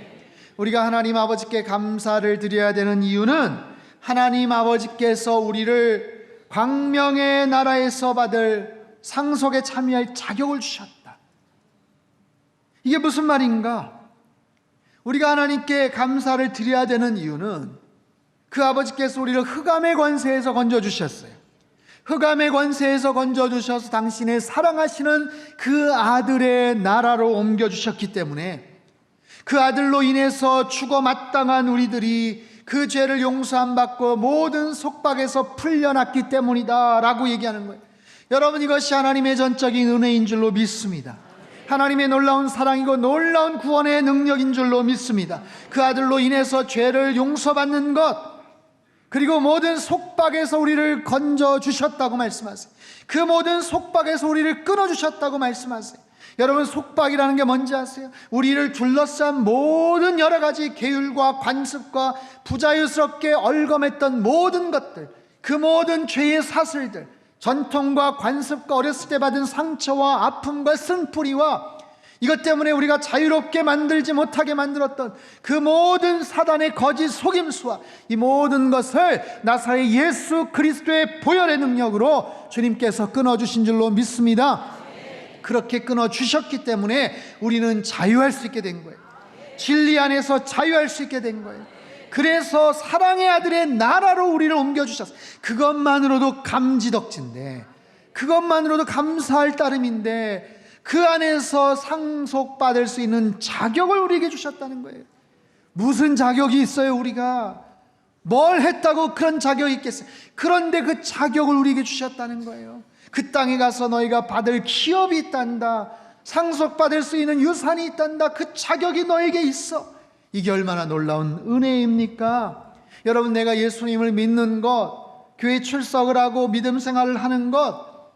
Speaker 3: 우리가 하나님 아버지께 감사를 드려야 되는 이유는 하나님 아버지께서 우리를 광명의 나라에서 받을 상속에 참여할 자격을 주셨다. 이게 무슨 말인가? 우리가 하나님께 감사를 드려야 되는 이유는 그 아버지께서 우리를 흑암의 권세에서 건져주셨어요. 흑암의 권세에서 건져주셔서 당신의 사랑하시는 그 아들의 나라로 옮겨주셨기 때문에 그 아들로 인해서 죽어 마땅한 우리들이 그 죄를 용서함 받고 모든 속박에서 풀려났기 때문이다 라고 얘기하는 거예요. 여러분, 이것이 하나님의 전적인 은혜인 줄로 믿습니다. 하나님의 놀라운 사랑이고 놀라운 구원의 능력인 줄로 믿습니다. 그 아들로 인해서 죄를 용서받는 것, 그리고 모든 속박에서 우리를 건져주셨다고 말씀하세요. 그 모든 속박에서 우리를 끊어주셨다고 말씀하세요. 여러분, 속박이라는 게 뭔지 아세요? 우리를 둘러싼 모든 여러 가지 계율과 관습과 부자유스럽게 얼검했던 모든 것들, 그 모든 죄의 사슬들, 전통과 관습과 어렸을 때 받은 상처와 아픔과 쓴뿌리와 이것 때문에 우리가 자유롭게 만들지 못하게 만들었던 그 모든 사단의 거짓 속임수와 이 모든 것을 나사렛 예수 그리스도의 보혈의 능력으로 주님께서 끊어주신 줄로 믿습니다. 그렇게 끊어주셨기 때문에 우리는 자유할 수 있게 된 거예요. 진리 안에서 자유할 수 있게 된 거예요. 그래서 사랑의 아들의 나라로 우리를 옮겨주셨어요. 그것만으로도 감지덕지인데, 그것만으로도 감사할 따름인데, 그 안에서 상속받을 수 있는 자격을 우리에게 주셨다는 거예요. 무슨 자격이 있어요? 우리가 뭘 했다고 그런 자격이 있겠어요? 그런데 그 자격을 우리에게 주셨다는 거예요. 그 땅에 가서 너희가 받을 기업이 있단다, 상속받을 수 있는 유산이 있단다, 그 자격이 너에게 있어. 이게 얼마나 놀라운 은혜입니까? 여러분, 내가 예수님을 믿는 것, 교회 출석을 하고 믿음 생활을 하는 것,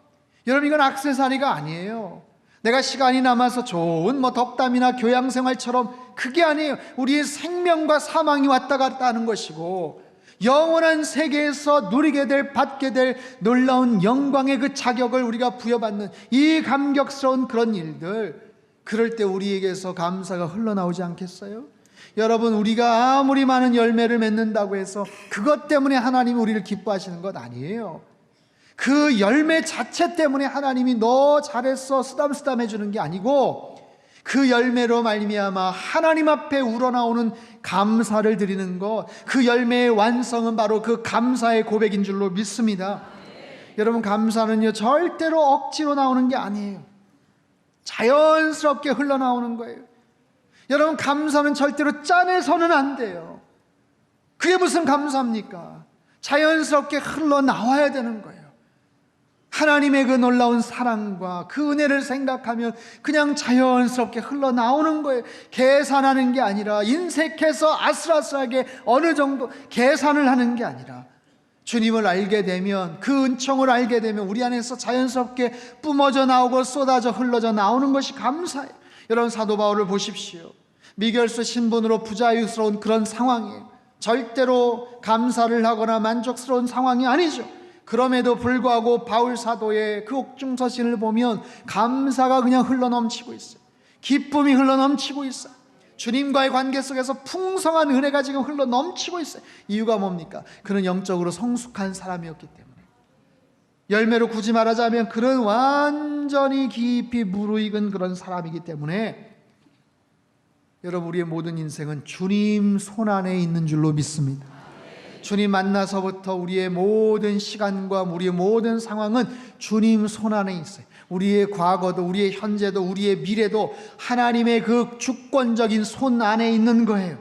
Speaker 3: 여러분 이건 액세서리가 아니에요. 내가 시간이 남아서 좋은 덕담이나 교양 생활처럼, 그게 아니에요. 우리의 생명과 사망이 왔다 갔다 하는 것이고, 영원한 세계에서 누리게 될, 받게 될 놀라운 영광의 그 자격을 우리가 부여받는 이 감격스러운 그런 일들, 그럴 때 우리에게서 감사가 흘러나오지 않겠어요? 여러분, 우리가 아무리 많은 열매를 맺는다고 해서 그것 때문에 하나님이 우리를 기뻐하시는 것 아니에요. 그 열매 자체 때문에 하나님이 너 잘했어 쓰담쓰담 해주는 게 아니고, 그 열매로 말미암아 하나님 앞에 우러나오는 감사를 드리는 것, 그 열매의 완성은 바로 그 감사의 고백인 줄로 믿습니다. 여러분, 감사는요 절대로 억지로 나오는 게 아니에요. 자연스럽게 흘러나오는 거예요. 여러분, 감사는 절대로 짠해서는 안 돼요. 그게 무슨 감사입니까? 자연스럽게 흘러나와야 되는 거예요. 하나님의 그 놀라운 사랑과 그 은혜를 생각하면 그냥 자연스럽게 흘러나오는 거예요. 계산하는 게 아니라, 인색해서 아슬아슬하게 어느 정도 계산을 하는 게 아니라, 주님을 알게 되면, 그 은총을 알게 되면 우리 안에서 자연스럽게 뿜어져 나오고 쏟아져 흘러져 나오는 것이 감사예요. 여러분, 사도 바울을 보십시오. 미결수 신분으로 부자유스러운 그런 상황이에요. 절대로 감사를 하거나 만족스러운 상황이 아니죠. 그럼에도 불구하고 바울 사도의 그 옥중서신을 보면 감사가 그냥 흘러넘치고 있어요. 기쁨이 흘러넘치고 있어요. 주님과의 관계 속에서 풍성한 은혜가 지금 흘러넘치고 있어요. 이유가 뭡니까? 그는 영적으로 성숙한 사람이었기 때문에. 열매로 굳이 말하자면 그는 완전히 깊이 무르익은 그런 사람이기 때문에, 여러분, 우리의 모든 인생은 주님 손안에 있는 줄로 믿습니다. 주님 만나서부터 우리의 모든 시간과 우리의 모든 상황은 주님 손안에 있어요. 우리의 과거도, 우리의 현재도, 우리의 미래도 하나님의 그 주권적인 손 안에 있는 거예요.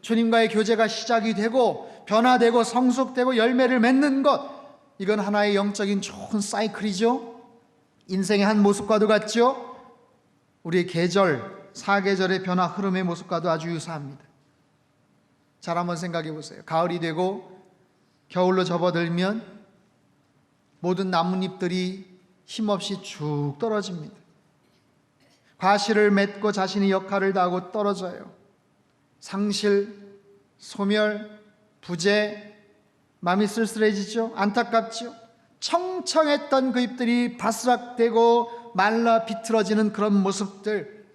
Speaker 3: 주님과의 교제가 시작이 되고 변화되고 성숙되고 열매를 맺는 것, 이건 하나의 영적인 좋은 사이클이죠. 인생의 한 모습과도 같죠. 우리의 계절, 사계절의 변화 흐름의 모습과도 아주 유사합니다. 잘 한번 생각해 보세요. 가을이 되고 겨울로 접어들면 모든 나뭇잎들이 힘없이 쭉 떨어집니다. 과실을 맺고 자신의 역할을 다하고 떨어져요. 상실, 소멸, 부재, 마음이 쓸쓸해지죠. 안타깝죠. 청청했던 그 잎들이 바스락되고 말라 비틀어지는 그런 모습들,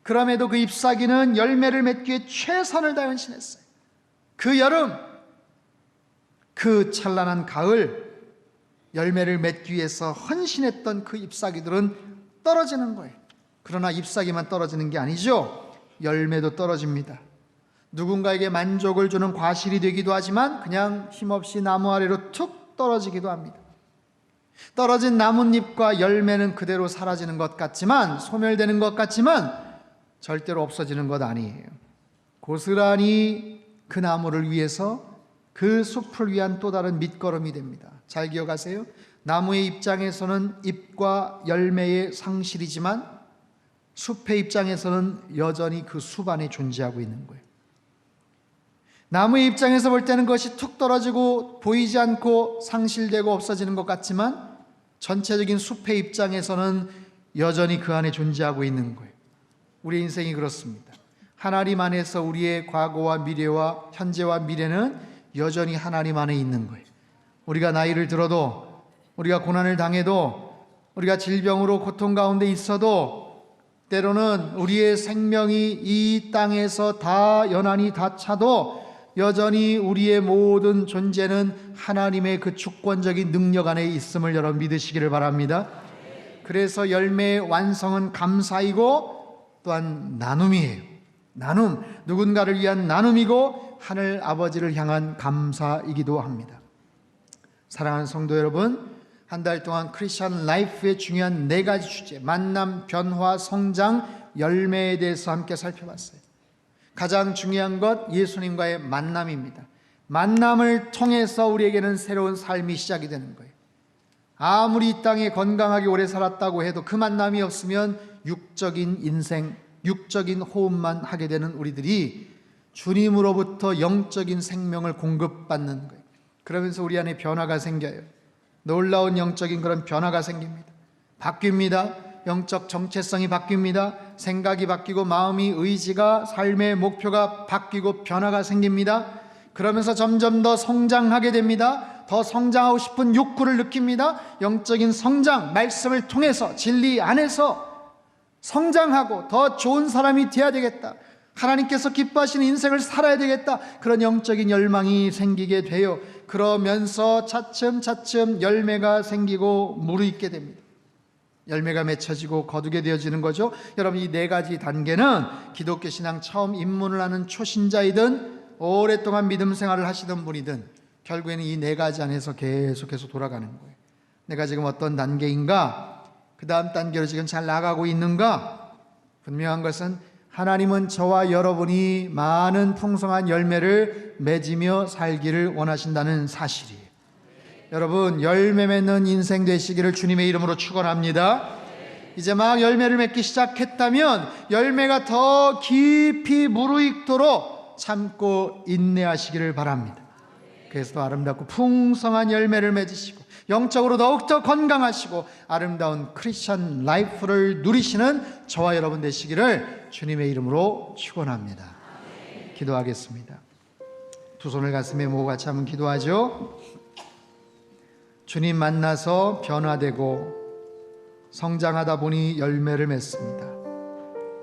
Speaker 3: 그럼에도 그 잎사귀는 열매를 맺기 위해 최선을 다해 헌신했어요. 그 여름, 그 찬란한 가을, 열매를 맺기 위해서 헌신했던 그 잎사귀들은 떨어지는 거예요. 그러나 잎사귀만 떨어지는 게 아니죠. 열매도 떨어집니다. 누군가에게 만족을 주는 과실이 되기도 하지만 그냥 힘없이 나무 아래로 툭 떨어지기도 합니다. 떨어진 나뭇잎과 열매는 그대로 사라지는 것 같지만, 소멸되는 것 같지만 절대로 없어지는 것 아니에요. 고스란히 그 나무를 위해서, 그 숲을 위한 또 다른 밑거름이 됩니다. 잘 기억하세요. 나무의 입장에서는 잎과 열매의 상실이지만 숲의 입장에서는 여전히 그 숲 안에 존재하고 있는 거예요. 나무의 입장에서 볼 때는 그것이 툭 떨어지고 보이지 않고 상실되고 없어지는 것 같지만, 전체적인 숲의 입장에서는 여전히 그 안에 존재하고 있는 거예요. 우리 인생이 그렇습니다. 하나님 안에서 우리의 과거와 미래와 현재와 미래는 여전히 하나님 안에 있는 거예요. 우리가 나이를 들어도, 우리가 고난을 당해도, 우리가 질병으로 고통 가운데 있어도, 때로는 우리의 생명이 이 땅에서 다 연한이 다 차도 여전히 우리의 모든 존재는 하나님의 그 주권적인 능력 안에 있음을 여러분 믿으시기를 바랍니다. 그래서 열매의 완성은 감사이고 또한 나눔이에요. 나눔, 누군가를 위한 나눔이고 하늘 아버지를 향한 감사이기도 합니다. 사랑하는 성도 여러분, 한 달 동안 크리스천 라이프의 중요한 4가지 주제, 만남, 변화, 성장, 열매에 대해서 함께 살펴봤어요. 가장 중요한 것, 예수님과의 만남입니다. 만남을 통해서 우리에게는 새로운 삶이 시작이 되는 거예요. 아무리 이 땅에 건강하게 오래 살았다고 해도 그 만남이 없으면 육적인 인생, 육적인 호흡만 하게 되는 우리들이 주님으로부터 영적인 생명을 공급받는 거예요. 그러면서 우리 안에 변화가 생겨요. 놀라운 영적인 그런 변화가 생깁니다. 바뀝니다. 영적 정체성이 바뀝니다. 생각이 바뀌고 마음이, 의지가, 삶의 목표가 바뀌고 변화가 생깁니다. 그러면서 점점 더 성장하게 됩니다. 더 성장하고 싶은 욕구를 느낍니다. 영적인 성장, 말씀을 통해서 진리 안에서 성장하고 더 좋은 사람이 되어야 되겠다, 하나님께서 기뻐하시는 인생을 살아야 되겠다, 그런 영적인 열망이 생기게 돼요. 그러면서 차츰차츰 열매가 생기고 무르익게 됩니다. 열매가 맺혀지고 거두게 되어지는 거죠. 여러분, 이 네 가지 단계는 기독교 신앙 처음 입문을 하는 초신자이든 오랫동안 믿음 생활을 하시던 분이든 결국에는 이 네 가지 안에서 계속해서 돌아가는 거예요. 내가 지금 어떤 단계인가, 그 다음 단계로 지금 잘 나가고 있는가. 분명한 것은 하나님은 저와 여러분이 많은 풍성한 열매를 맺으며 살기를 원하신다는 사실이에요. 여러분, 열매 맺는 인생 되시기를 주님의 이름으로 축원합니다. 이제 막 열매를 맺기 시작했다면 열매가 더 깊이 무르익도록 참고 인내하시기를 바랍니다. 그래서 더 아름답고 풍성한 열매를 맺으시고 영적으로 더욱더 건강하시고 아름다운 크리스천 라이프를 누리시는 저와 여러분 되시기를 주님의 이름으로 축원합니다. 기도하겠습니다. 두 손을 가슴에 모으고 같이 한번 기도하죠. 주님 만나서 변화되고 성장하다 보니 열매를 맺습니다.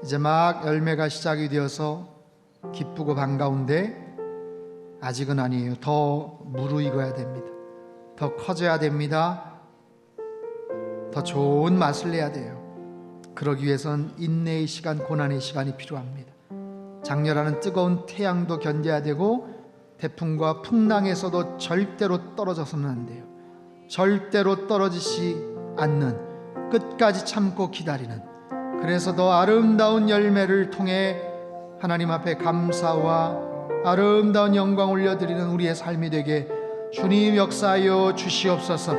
Speaker 3: 이제 막 열매가 시작이 되어서 기쁘고 반가운데 아직은 아니에요. 더 무르익어야 됩니다. 더 커져야 됩니다. 더 좋은 맛을 내야 돼요. 그러기 위해선 인내의 시간, 고난의 시간이 필요합니다. 장렬하는 뜨거운 태양도 견뎌야 되고 태풍과 풍랑에서도 절대로 떨어져서는 안 돼요. 절대로 떨어지지 않는, 끝까지 참고 기다리는, 그래서 더 아름다운 열매를 통해 하나님 앞에 감사와 아름다운 영광 올려드리는 우리의 삶이 되게 주님 역사하여 주시옵소서.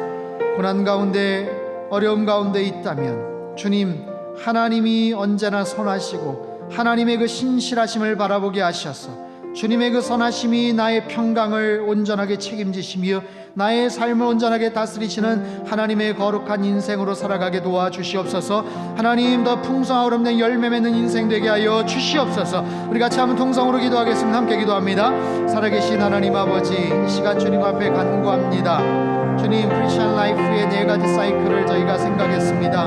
Speaker 3: 고난 가운데, 어려움 가운데 있다면 주님, 하나님이 언제나 선하시고 하나님의 그 신실하심을 바라보게 하셔서 주님의 그 선하심이 나의 평강을 온전하게 책임지시며 나의 삶을 온전하게 다스리시는 하나님의 거룩한 인생으로 살아가게 도와주시옵소서. 하나님, 더 풍성하고 아름다운 열매 맺는 인생 되게 하여 주시옵소서. 우리 같이 한번 통성으로 기도하겠습니다. 함께 기도합니다. 살아계신 하나님 아버지, 이 시간 주님 앞에 간구합니다. 주님, 크리스천 라이프의 네 가지 사이클을 저희가 생각했습니다.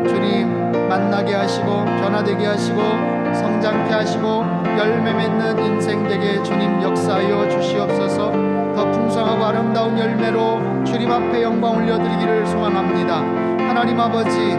Speaker 3: 주님, 만나게 하시고 변화되게 하시고 성장케 하시고 열매 맺는 인생 되게 주님 역사하여 주시옵소서. 더 풍성하고 아름다운 열매로 주님 앞에 영광 올려드리기를 소망합니다. 하나님 아버지,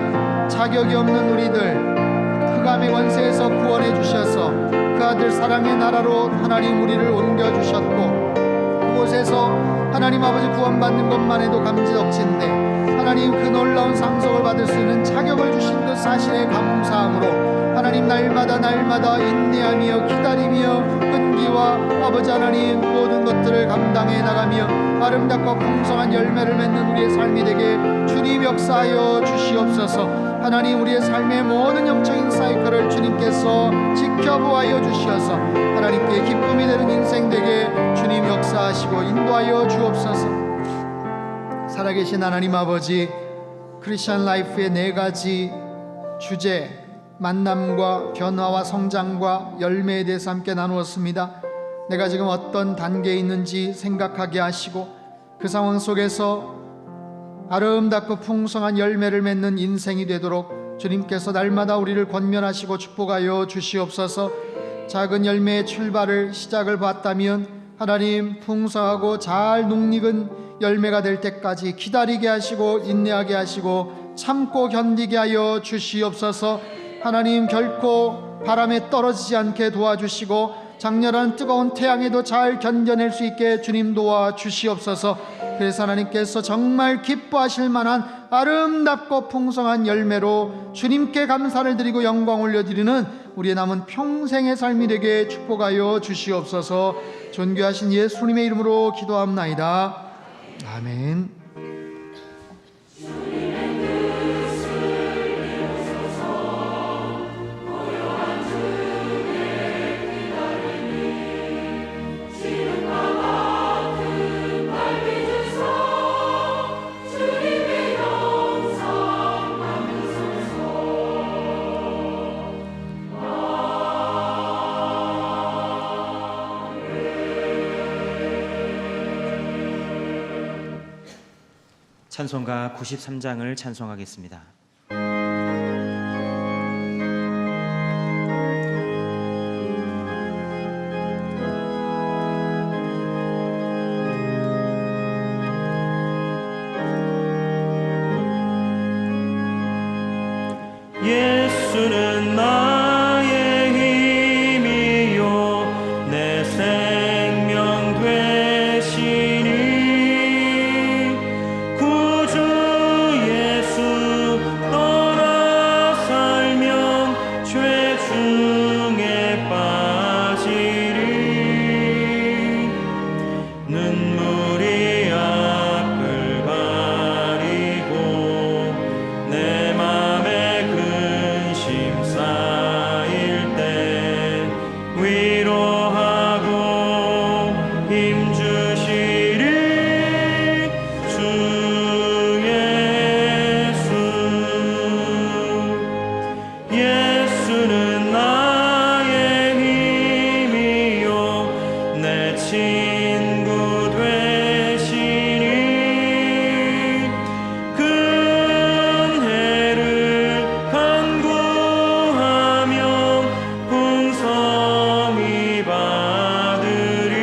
Speaker 3: 자격이 없는 우리들 흑암의 권세에서 구원해 주셔서 그 아들 사랑의 나라로 하나님 우리를 옮겨주셨고, 그곳에서 하나님 아버지 구원받는 것만 해도 감지덕진데 하나님 그 놀라운 상속을 받을 수 있는 자격을 주신 그 사실에 감사함으로 하나님 날마다 인내하며 기다리며 끈기와 아버지 하나님 모든 것들을 감당해 나가며 아름답고 풍성한 열매를 맺는 우리의 삶이 되게 주님 역사하여 주시옵소서. 하나님, 우리의 삶의 모든 영적인 사이클을 주님께서 지켜보아여 주시어서 하나님께 기쁨이 되는 인생 되게 주님 역사하시고 인도하여 주옵소서. 살아계신 하나님 아버지, 크리스천 라이프의 네 가지 주제, 만남과 변화와 성장과 열매에 대해서 함께 나누었습니다. 내가 지금 어떤 단계에 있는지 생각하게 하시고 그 상황 속에서 아름답고 풍성한 열매를 맺는 인생이 되도록 주님께서 날마다 우리를 권면하시고 축복하여 주시옵소서. 작은 열매의 출발을, 시작을 봤다면 하나님 풍성하고 잘 녹익은 열매가 될 때까지 기다리게 하시고 인내하게 하시고 참고 견디게 하여 주시옵소서. 하나님, 결코 바람에 떨어지지 않게 도와주시고 장렬한 뜨거운 태양에도 잘 견뎌낼 수 있게 주님 도와주시옵소서. 그래서 하나님께서 정말 기뻐하실 만한 아름답고 풍성한 열매로 주님께 감사를 드리고 영광 올려드리는 우리의 남은 평생의 삶이 되게 축복하여 주시옵소서. 존귀하신 예수님의 이름으로 기도합나이다. 아멘.
Speaker 1: 찬송가 93장을 찬송하겠습니다. 예수는 나의 힘이요 내 생명 되시니 구주 예수 떠나 살면 죄 중에 빠지리 눈물이 앞을 가리고 내 맘에 근심 쌓일 때 위로하고 힘 주시리 주 예수. 예수는 나의 힘이요 내 친구 되시니 근혜를 간구하며 풍성히 받으리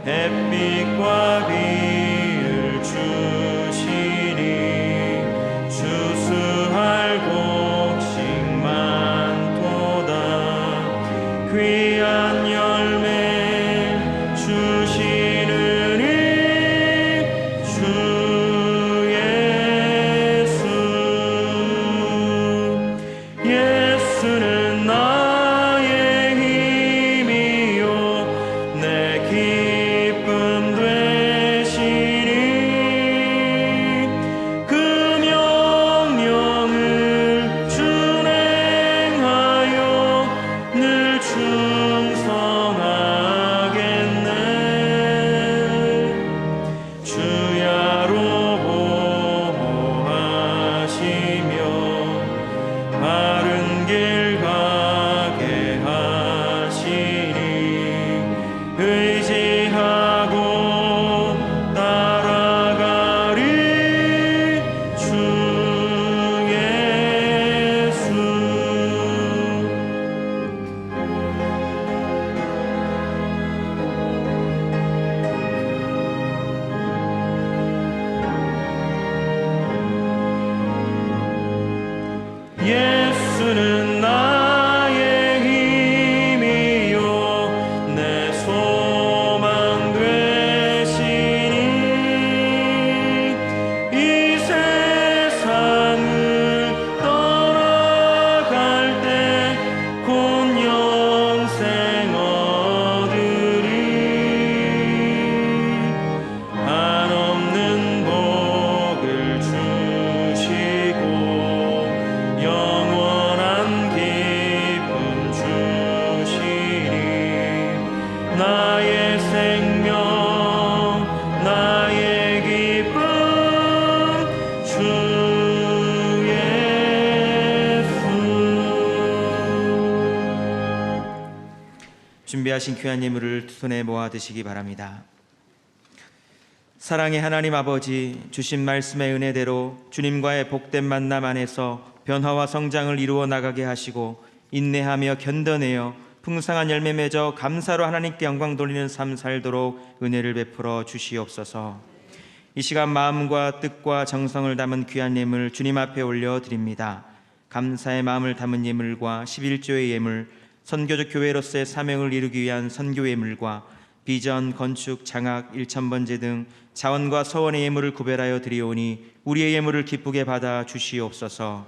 Speaker 1: 햇빛과 비를 주시니 추수할 곡식 많도다 귀한 열매 주시느니 주 예수. 예수는 나의 힘이요 내 기쁨 되시니 그 명령을 준행하여 늘 충성하겠네 주야로 보호하시며 바른 길 가게 하시니 의지하고 따라가리 주 예수. 예수는 나의 힘이요 내 소망 되시니 이 세상을 떠나갈 때 곧 영생 얻으리 한없는 복을 주시고 영원한 기쁨 주시니 나의 생명 나의 기쁨 주 예수. 준비하신 귀한 예물을 두 손에 모아 드시기 바랍니다. 사랑의 하나님 아버지, 주신 말씀의 은혜대로 주님과의 복된 만남 안에서 변화와 성장을 이루어 나가게 하시고 인내하며 견뎌내어 풍성한 열매 맺어 감사로 하나님께 영광 돌리는 삶 살도록 은혜를 베풀어 주시옵소서. 이 시간 마음과 뜻과 정성을 담은 귀한 예물 주님 앞에 올려드립니다. 감사의 마음을 담은 예물과 11조의 예물, 선교적 교회로서의 사명을 이루기 위한 선교 예물과 비전, 건축, 장학, 1,000번제 등 자원과 서원의 예물을 구별하여 드리오니 우리의 예물을 기쁘게 받아 주시옵소서.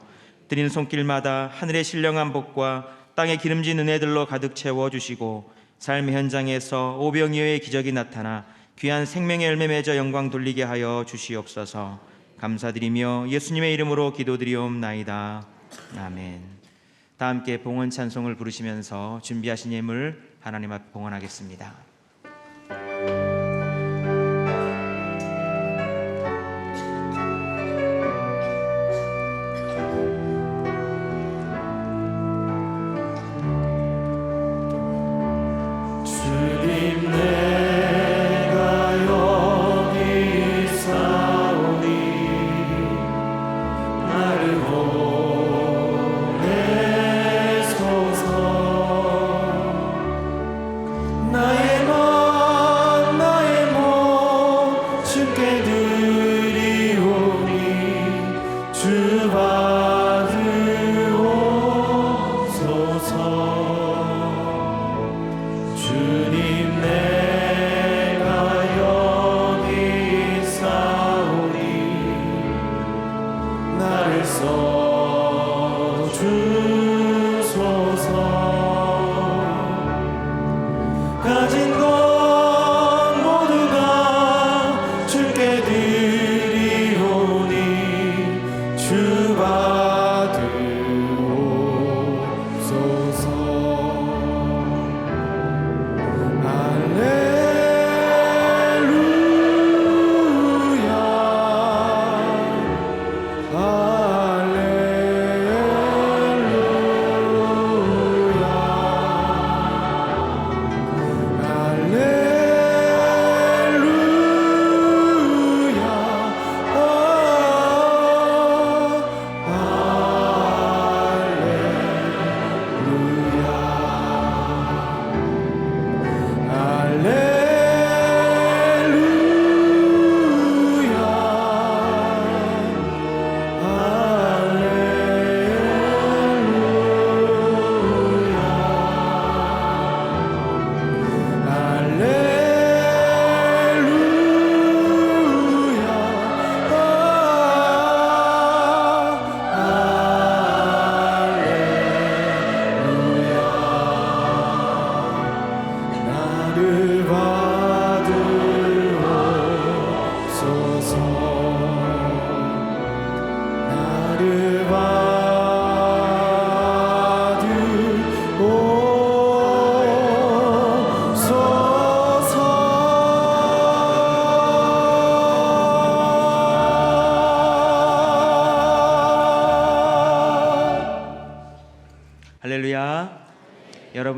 Speaker 1: 드린 손길마다 하늘의 신령한 복과 땅의 기름진 은혜들로 가득 채워주시고 삶의 현장에서 오병이어의 기적이 나타나 귀한 생명의 열매 맺어 영광 돌리게 하여 주시옵소서. 감사드리며 예수님의 이름으로 기도드리옵나이다. 아멘. 다 함께 봉헌 찬송을 부르시면서 준비하신 예물 하나님 앞에 봉헌하겠습니다.
Speaker 4: 주님 내가 여기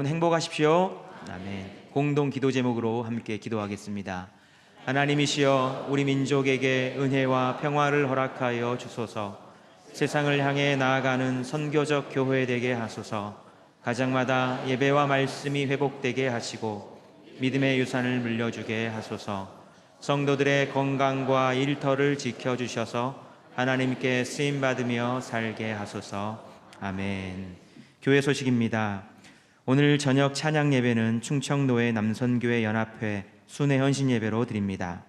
Speaker 1: 여러분 행복하십시오. 아멘. 공동 기도 제목으로 함께 기도하겠습니다. 하나님이시여 우리 민족에게 은혜와 평화를 허락하여 주소서. 세상을 향해 나아가는 선교적 교회 되게 하소서. 가정마다 예배와 말씀이 회복되게 하시고 믿음의 유산을 물려주게 하소서. 성도들의 건강과 일터를 지켜주셔서 하나님께 쓰임받으며 살게 하소서. 아멘. 교회 소식입니다. 오늘 저녁 찬양 예배는 충청도의 남선교회 연합회 순회헌신 예배로 드립니다.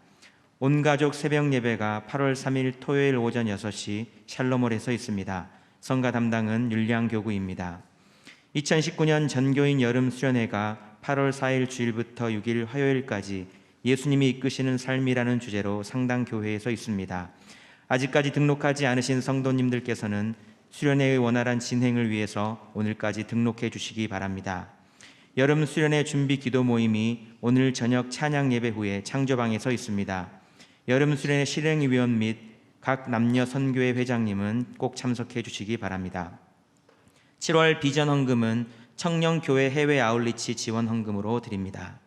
Speaker 1: 온가족 새벽 예배가 8월 3일 토요일 오전 6시 샬롬홀에서 있습니다. 성가 담당은 율량교구입니다. 2019년 전교인 여름 수련회가 8월 4일 주일부터 6일 화요일까지 예수님이 이끄시는 삶이라는 주제로 상당 교회에서 있습니다. 아직까지 등록하지 않으신 성도님들께서는 수련회의 원활한 진행을 위해서 오늘까지 등록해 주시기 바랍니다. 여름 수련회 준비 기도 모임이 오늘 저녁 찬양 예배 후에 창조방에서 있습니다. 여름 수련회 실행위원 및 각 남녀 선교회 회장님은 꼭 참석해 주시기 바랍니다. 7월 비전 헌금은 청년교회 해외 아울리치 지원 헌금으로 드립니다.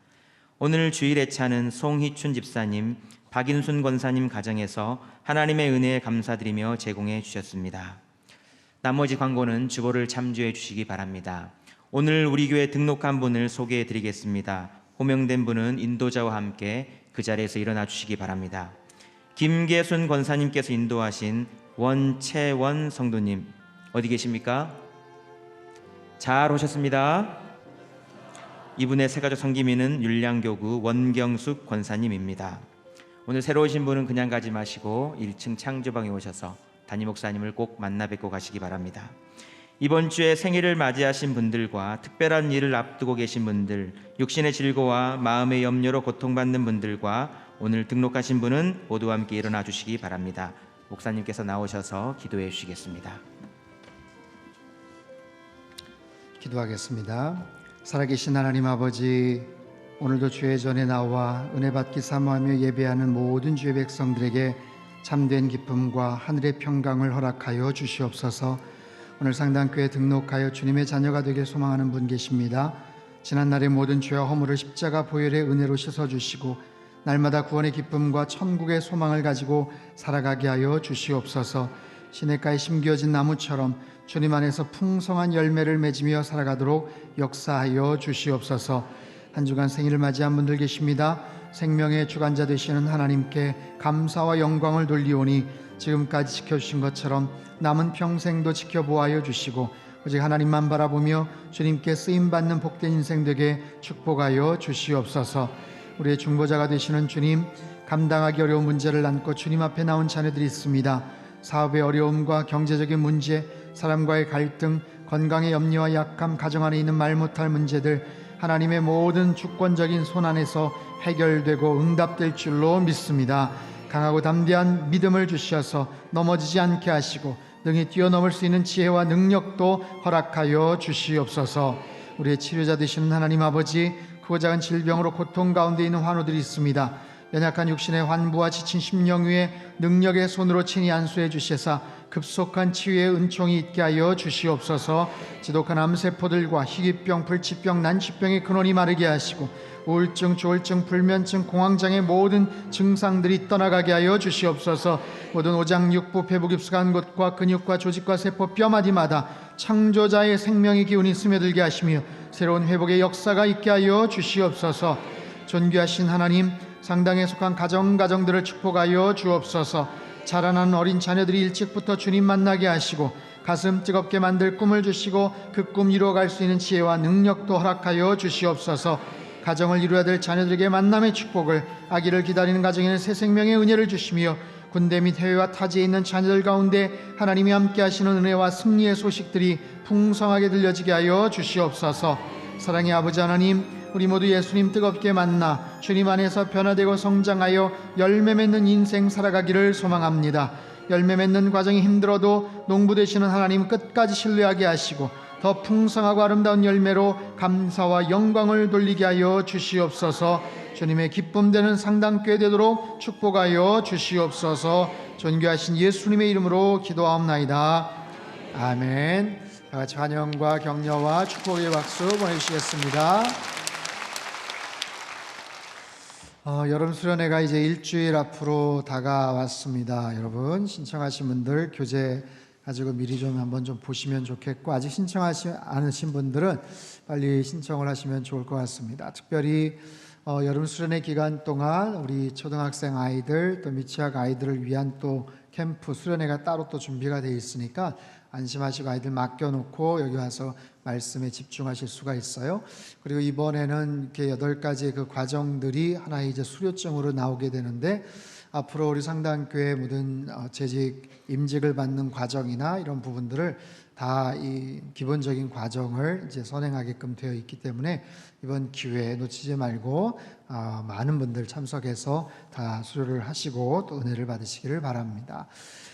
Speaker 1: 오늘 주일 애차는 송희춘 집사님, 박인순 권사님 가정에서 하나님의 은혜에 감사드리며 제공해 주셨습니다. 나머지 광고는 주보를 참조해 주시기 바랍니다. 오늘 우리 교회 등록한 분을 소개해 드리겠습니다. 호명된 분은 인도자와 함께 그 자리에서 일어나 주시기 바랍니다. 김계순 권사님께서 인도하신 원채원 성도님 어디 계십니까? 잘 오셨습니다. 이분의 새가족 성기민은 율량교구 원경숙 권사님입니다. 오늘 새로 오신 분은 그냥 가지 마시고 1층 창조방에 오셔서 담임 목사님을 꼭 만나 뵙고 가시기 바랍니다. 이번 주에 생일을 맞이하신 분들과 특별한 일을 앞두고 계신 분들, 육신의 질고와 마음의 염려로 고통받는 분들과 오늘 등록하신 분은 모두 함께 일어나 주시기 바랍니다. 목사님께서 나오셔서 기도해 주시겠습니다.
Speaker 3: 기도하겠습니다. 살아계신 하나님 아버지, 오늘도 주의 전에 나와 은혜 받기 사모하며 예배하는 모든 주의 백성들에게 참된 기쁨과 하늘의 평강을 허락하여 주시옵소서. 오늘 상당교회 등록하여 주님의 자녀가 되길 소망하는 분 계십니다. 지난날의 모든 죄와 허물을 십자가 보혈의 은혜로 씻어주시고 날마다 구원의 기쁨과 천국의 소망을 가지고 살아가게 하여 주시옵소서. 시냇가에 심겨진 나무처럼 주님 안에서 풍성한 열매를 맺으며 살아가도록 역사하여 주시옵소서. 한 주간 생일을 맞이한 분들 계십니다. 생명의 주관자 되시는 하나님께 감사와 영광을 돌리오니 지금까지 지켜주신 것처럼 남은 평생도 지켜보아여 주시고 오직 하나님만 바라보며 주님께 쓰임받는 복된 인생 되게 축복하여 주시옵소서. 우리의 중보자가 되시는 주님, 감당하기 어려운 문제를 안고 주님 앞에 나온 자녀들이 있습니다. 사업의 어려움과 경제적인 문제, 사람과의 갈등, 건강의 염려와 약함, 가정 안에 있는 말 못할 문제들 하나님의 모든 주권적인 손 안에서 해결되고 응답될 줄로 믿습니다. 강하고 담대한 믿음을 주셔서 넘어지지 않게 하시고 능히 뛰어넘을 수 있는 지혜와 능력도 허락하여 주시옵소서. 우리의 치료자 되시는 하나님 아버지, 크고 작은 질병으로 고통 가운데 있는 환우들이 있습니다. 연약한 육신의 환부와 지친 심령 위에 능력의 손으로 친히 안수해 주시사 급속한 치유의 은총이 있게 하여 주시옵소서. 지독한 암세포들과 희귀병, 불치병, 난치병의 근원이 마르게 하시고 우울증, 조울증, 불면증, 공황장애 모든 증상들이 떠나가게 하여 주시옵소서. 모든 오장육부, 배부 깊숙한 곳과 근육과 조직과 세포, 뼈마디마다 창조자의 생명의 기운이 스며들게 하시며 새로운 회복의 역사가 있게 하여 주시옵소서. 존귀하신 하나님, 상당에 속한 가정들을 축복하여 주옵소서. 자라나는 어린 자녀들이 일찍부터 주님 만나게 하시고 가슴 뜨겁게 만들 꿈을 주시고 그 꿈 이루어갈 수 있는 지혜와 능력도 허락하여 주시옵소서. 가정을 이루어야 될 자녀들에게 만남의 축복을, 아기를 기다리는 가정에는 새 생명의 은혜를 주시며 군대 및 해외와 타지에 있는 자녀들 가운데 하나님이 함께 하시는 은혜와 승리의 소식들이 풍성하게 들려지게 하여 주시옵소서. 사랑의 아버지 하나님, 우리 모두 예수님 뜨겁게 만나 주님 안에서 변화되고 성장하여 열매 맺는 인생 살아가기를 소망합니다. 열매 맺는 과정이 힘들어도 농부 되시는 하나님 끝까지 신뢰하게 하시고 더 풍성하고 아름다운 열매로 감사와 영광을 돌리게 하여 주시옵소서. 주님의 기쁨 되는 상당교회 되도록 축복하여 주시옵소서. 존귀하신 예수님의 이름으로 기도하옵나이다. 아멘. 다 같이 환영과 격려와 축복의 박수 보내주시겠습니다. 여름 수련회가 이제 일주일 앞으로 다가왔습니다. 여러분 신청하신 분들 교재 가지고 미리 좀 한번 좀 보시면 좋겠고, 아직 신청하지 않으신 분들은 빨리 신청을 하시면 좋을 것 같습니다. 특별히 여름 수련회 기간 동안 우리 초등학생 아이들 또 미취학 아이들을 위한 또 캠프 수련회가 따로 또 준비가 되어 있으니까 안심하시고 아이들 맡겨놓고 여기 와서 말씀에 집중하실 수가 있어요. 그리고 이번에는 이렇게 8가지의 그 과정들이 하나의 이제 수료증으로 나오게 되는데, 앞으로 우리 상당교회 모든 재직 임직을 받는 과정이나 이런 부분들을 다 이 기본적인 과정을 이제 선행하게끔 되어 있기 때문에 이번 기회에 놓치지 말고 많은 분들 참석해서 다 수료를 하시고 또 은혜를 받으시기를 바랍니다.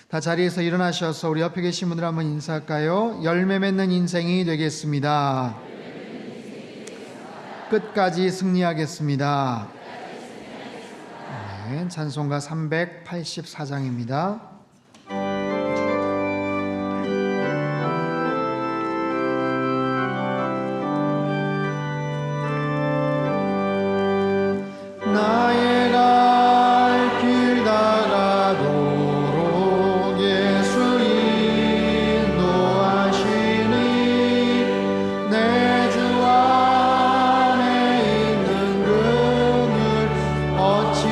Speaker 3: 다 자리에서 일어나셔서 우리 옆에 계신 분들 한번 인사할까요? 열매 맺는 인생이 되겠습니다. 끝까지 승리하겠습니다. 네, 찬송가 384장입니다. 나의 갈 길 다가도록 예수 인도하시니 내 주 안에 있는 그늘 어찌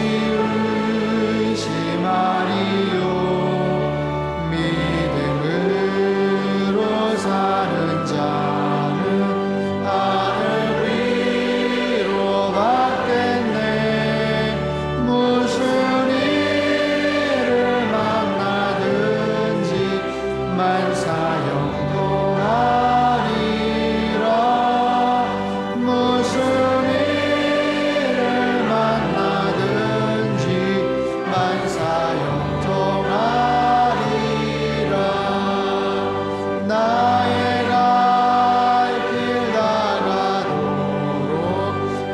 Speaker 3: 의심하리요. 믿음으로 사는 자는 하늘 위로 받겠네. 무슨 일을 만나든지 만사형통하리라. 무슨 일을 만나든지 만사형통하리라. 나의 갈 길 다가도록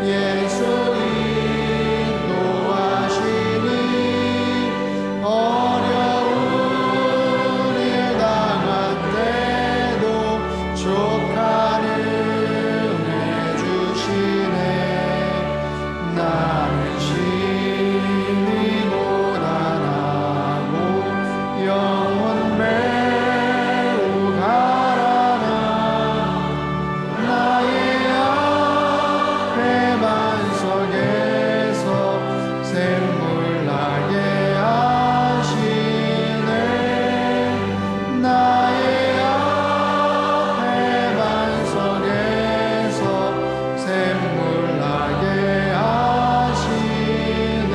Speaker 3: 예수 인도하시니 어려운 일 당할 때도 족한 은혜 주시네. 나는 심히 고단하고 영혼 매우 가라나. 나의 앞에 반석에서 샘물 나게 하시네. 나의 앞에 반석에서 샘물 나게 하시네.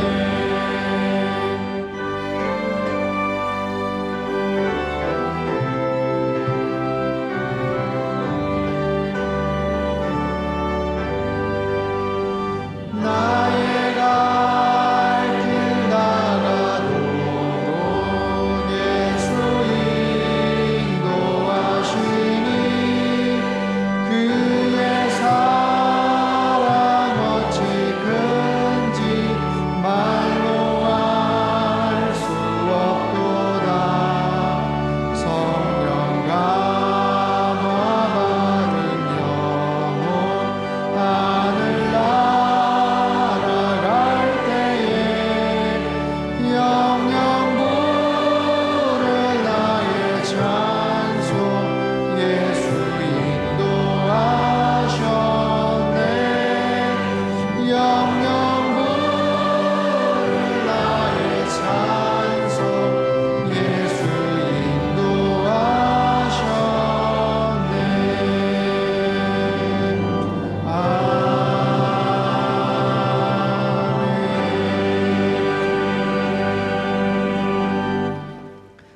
Speaker 3: 나의 갈 길 다가도록 예수 인도하시니 그의 사랑 어찌 큰지 말로 알 수 없도다. 성령 감화 받은 영혼 하늘 날아갈 때에 영영 부를 나의 찬송 예수 인도하셨네. 영영 부를 나의 찬송 예수 인도하셨네.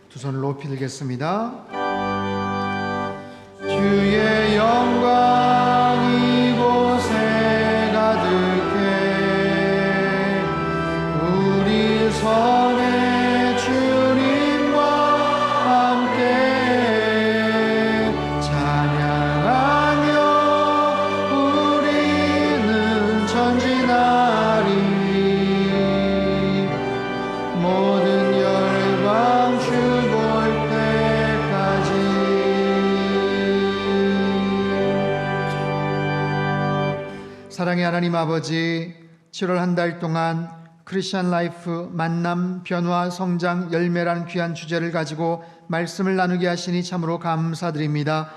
Speaker 3: 두 손을 높이 들겠습니다. 주의 영광 이곳에 가득해 우리 선의 주님과 함께 찬양하며 우리는 전진하리. 모든 열방 주 볼 때까지 사랑의 하나님 아버지, 7월 한 달 동안 크리스천 라이프 만남, 변화, 성장, 열매라는 귀한 주제를 가지고 말씀을 나누게 하시니 참으로 감사드립니다.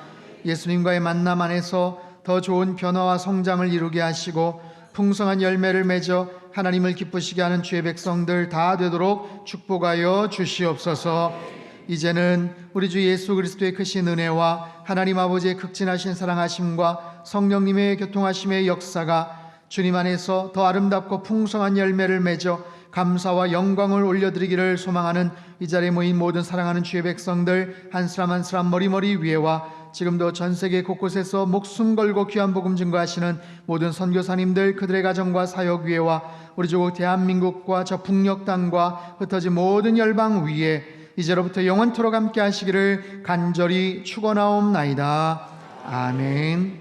Speaker 3: 예수님과의 만남 안에서 더 좋은 변화와 성장을 이루게 하시고 풍성한 열매를 맺어 하나님을 기쁘시게 하는 주의 백성들 다 되도록 축복하여 주시옵소서. 이제는 우리 주 예수 그리스도의 크신 은혜와 하나님 아버지의 극진하신 사랑하심과 성령님의 교통하심의 역사가 주님 안에서 더 아름답고 풍성한 열매를 맺어 감사와 영광을 올려드리기를 소망하는 이 자리에 모인 모든 사랑하는 주의 백성들 한 사람 한 사람 머리머리 위에와 지금도 전 세계 곳곳에서 목숨 걸고 귀한 복음 증거하시는 모든 선교사님들 그들의 가정과 사역 위에와 우리 조국 대한민국과 저 북녘 땅과 흩어진 모든 열방 위에 이제로부터 영원토록 함께 하시기를 간절히 축원하옵나이다. 아멘.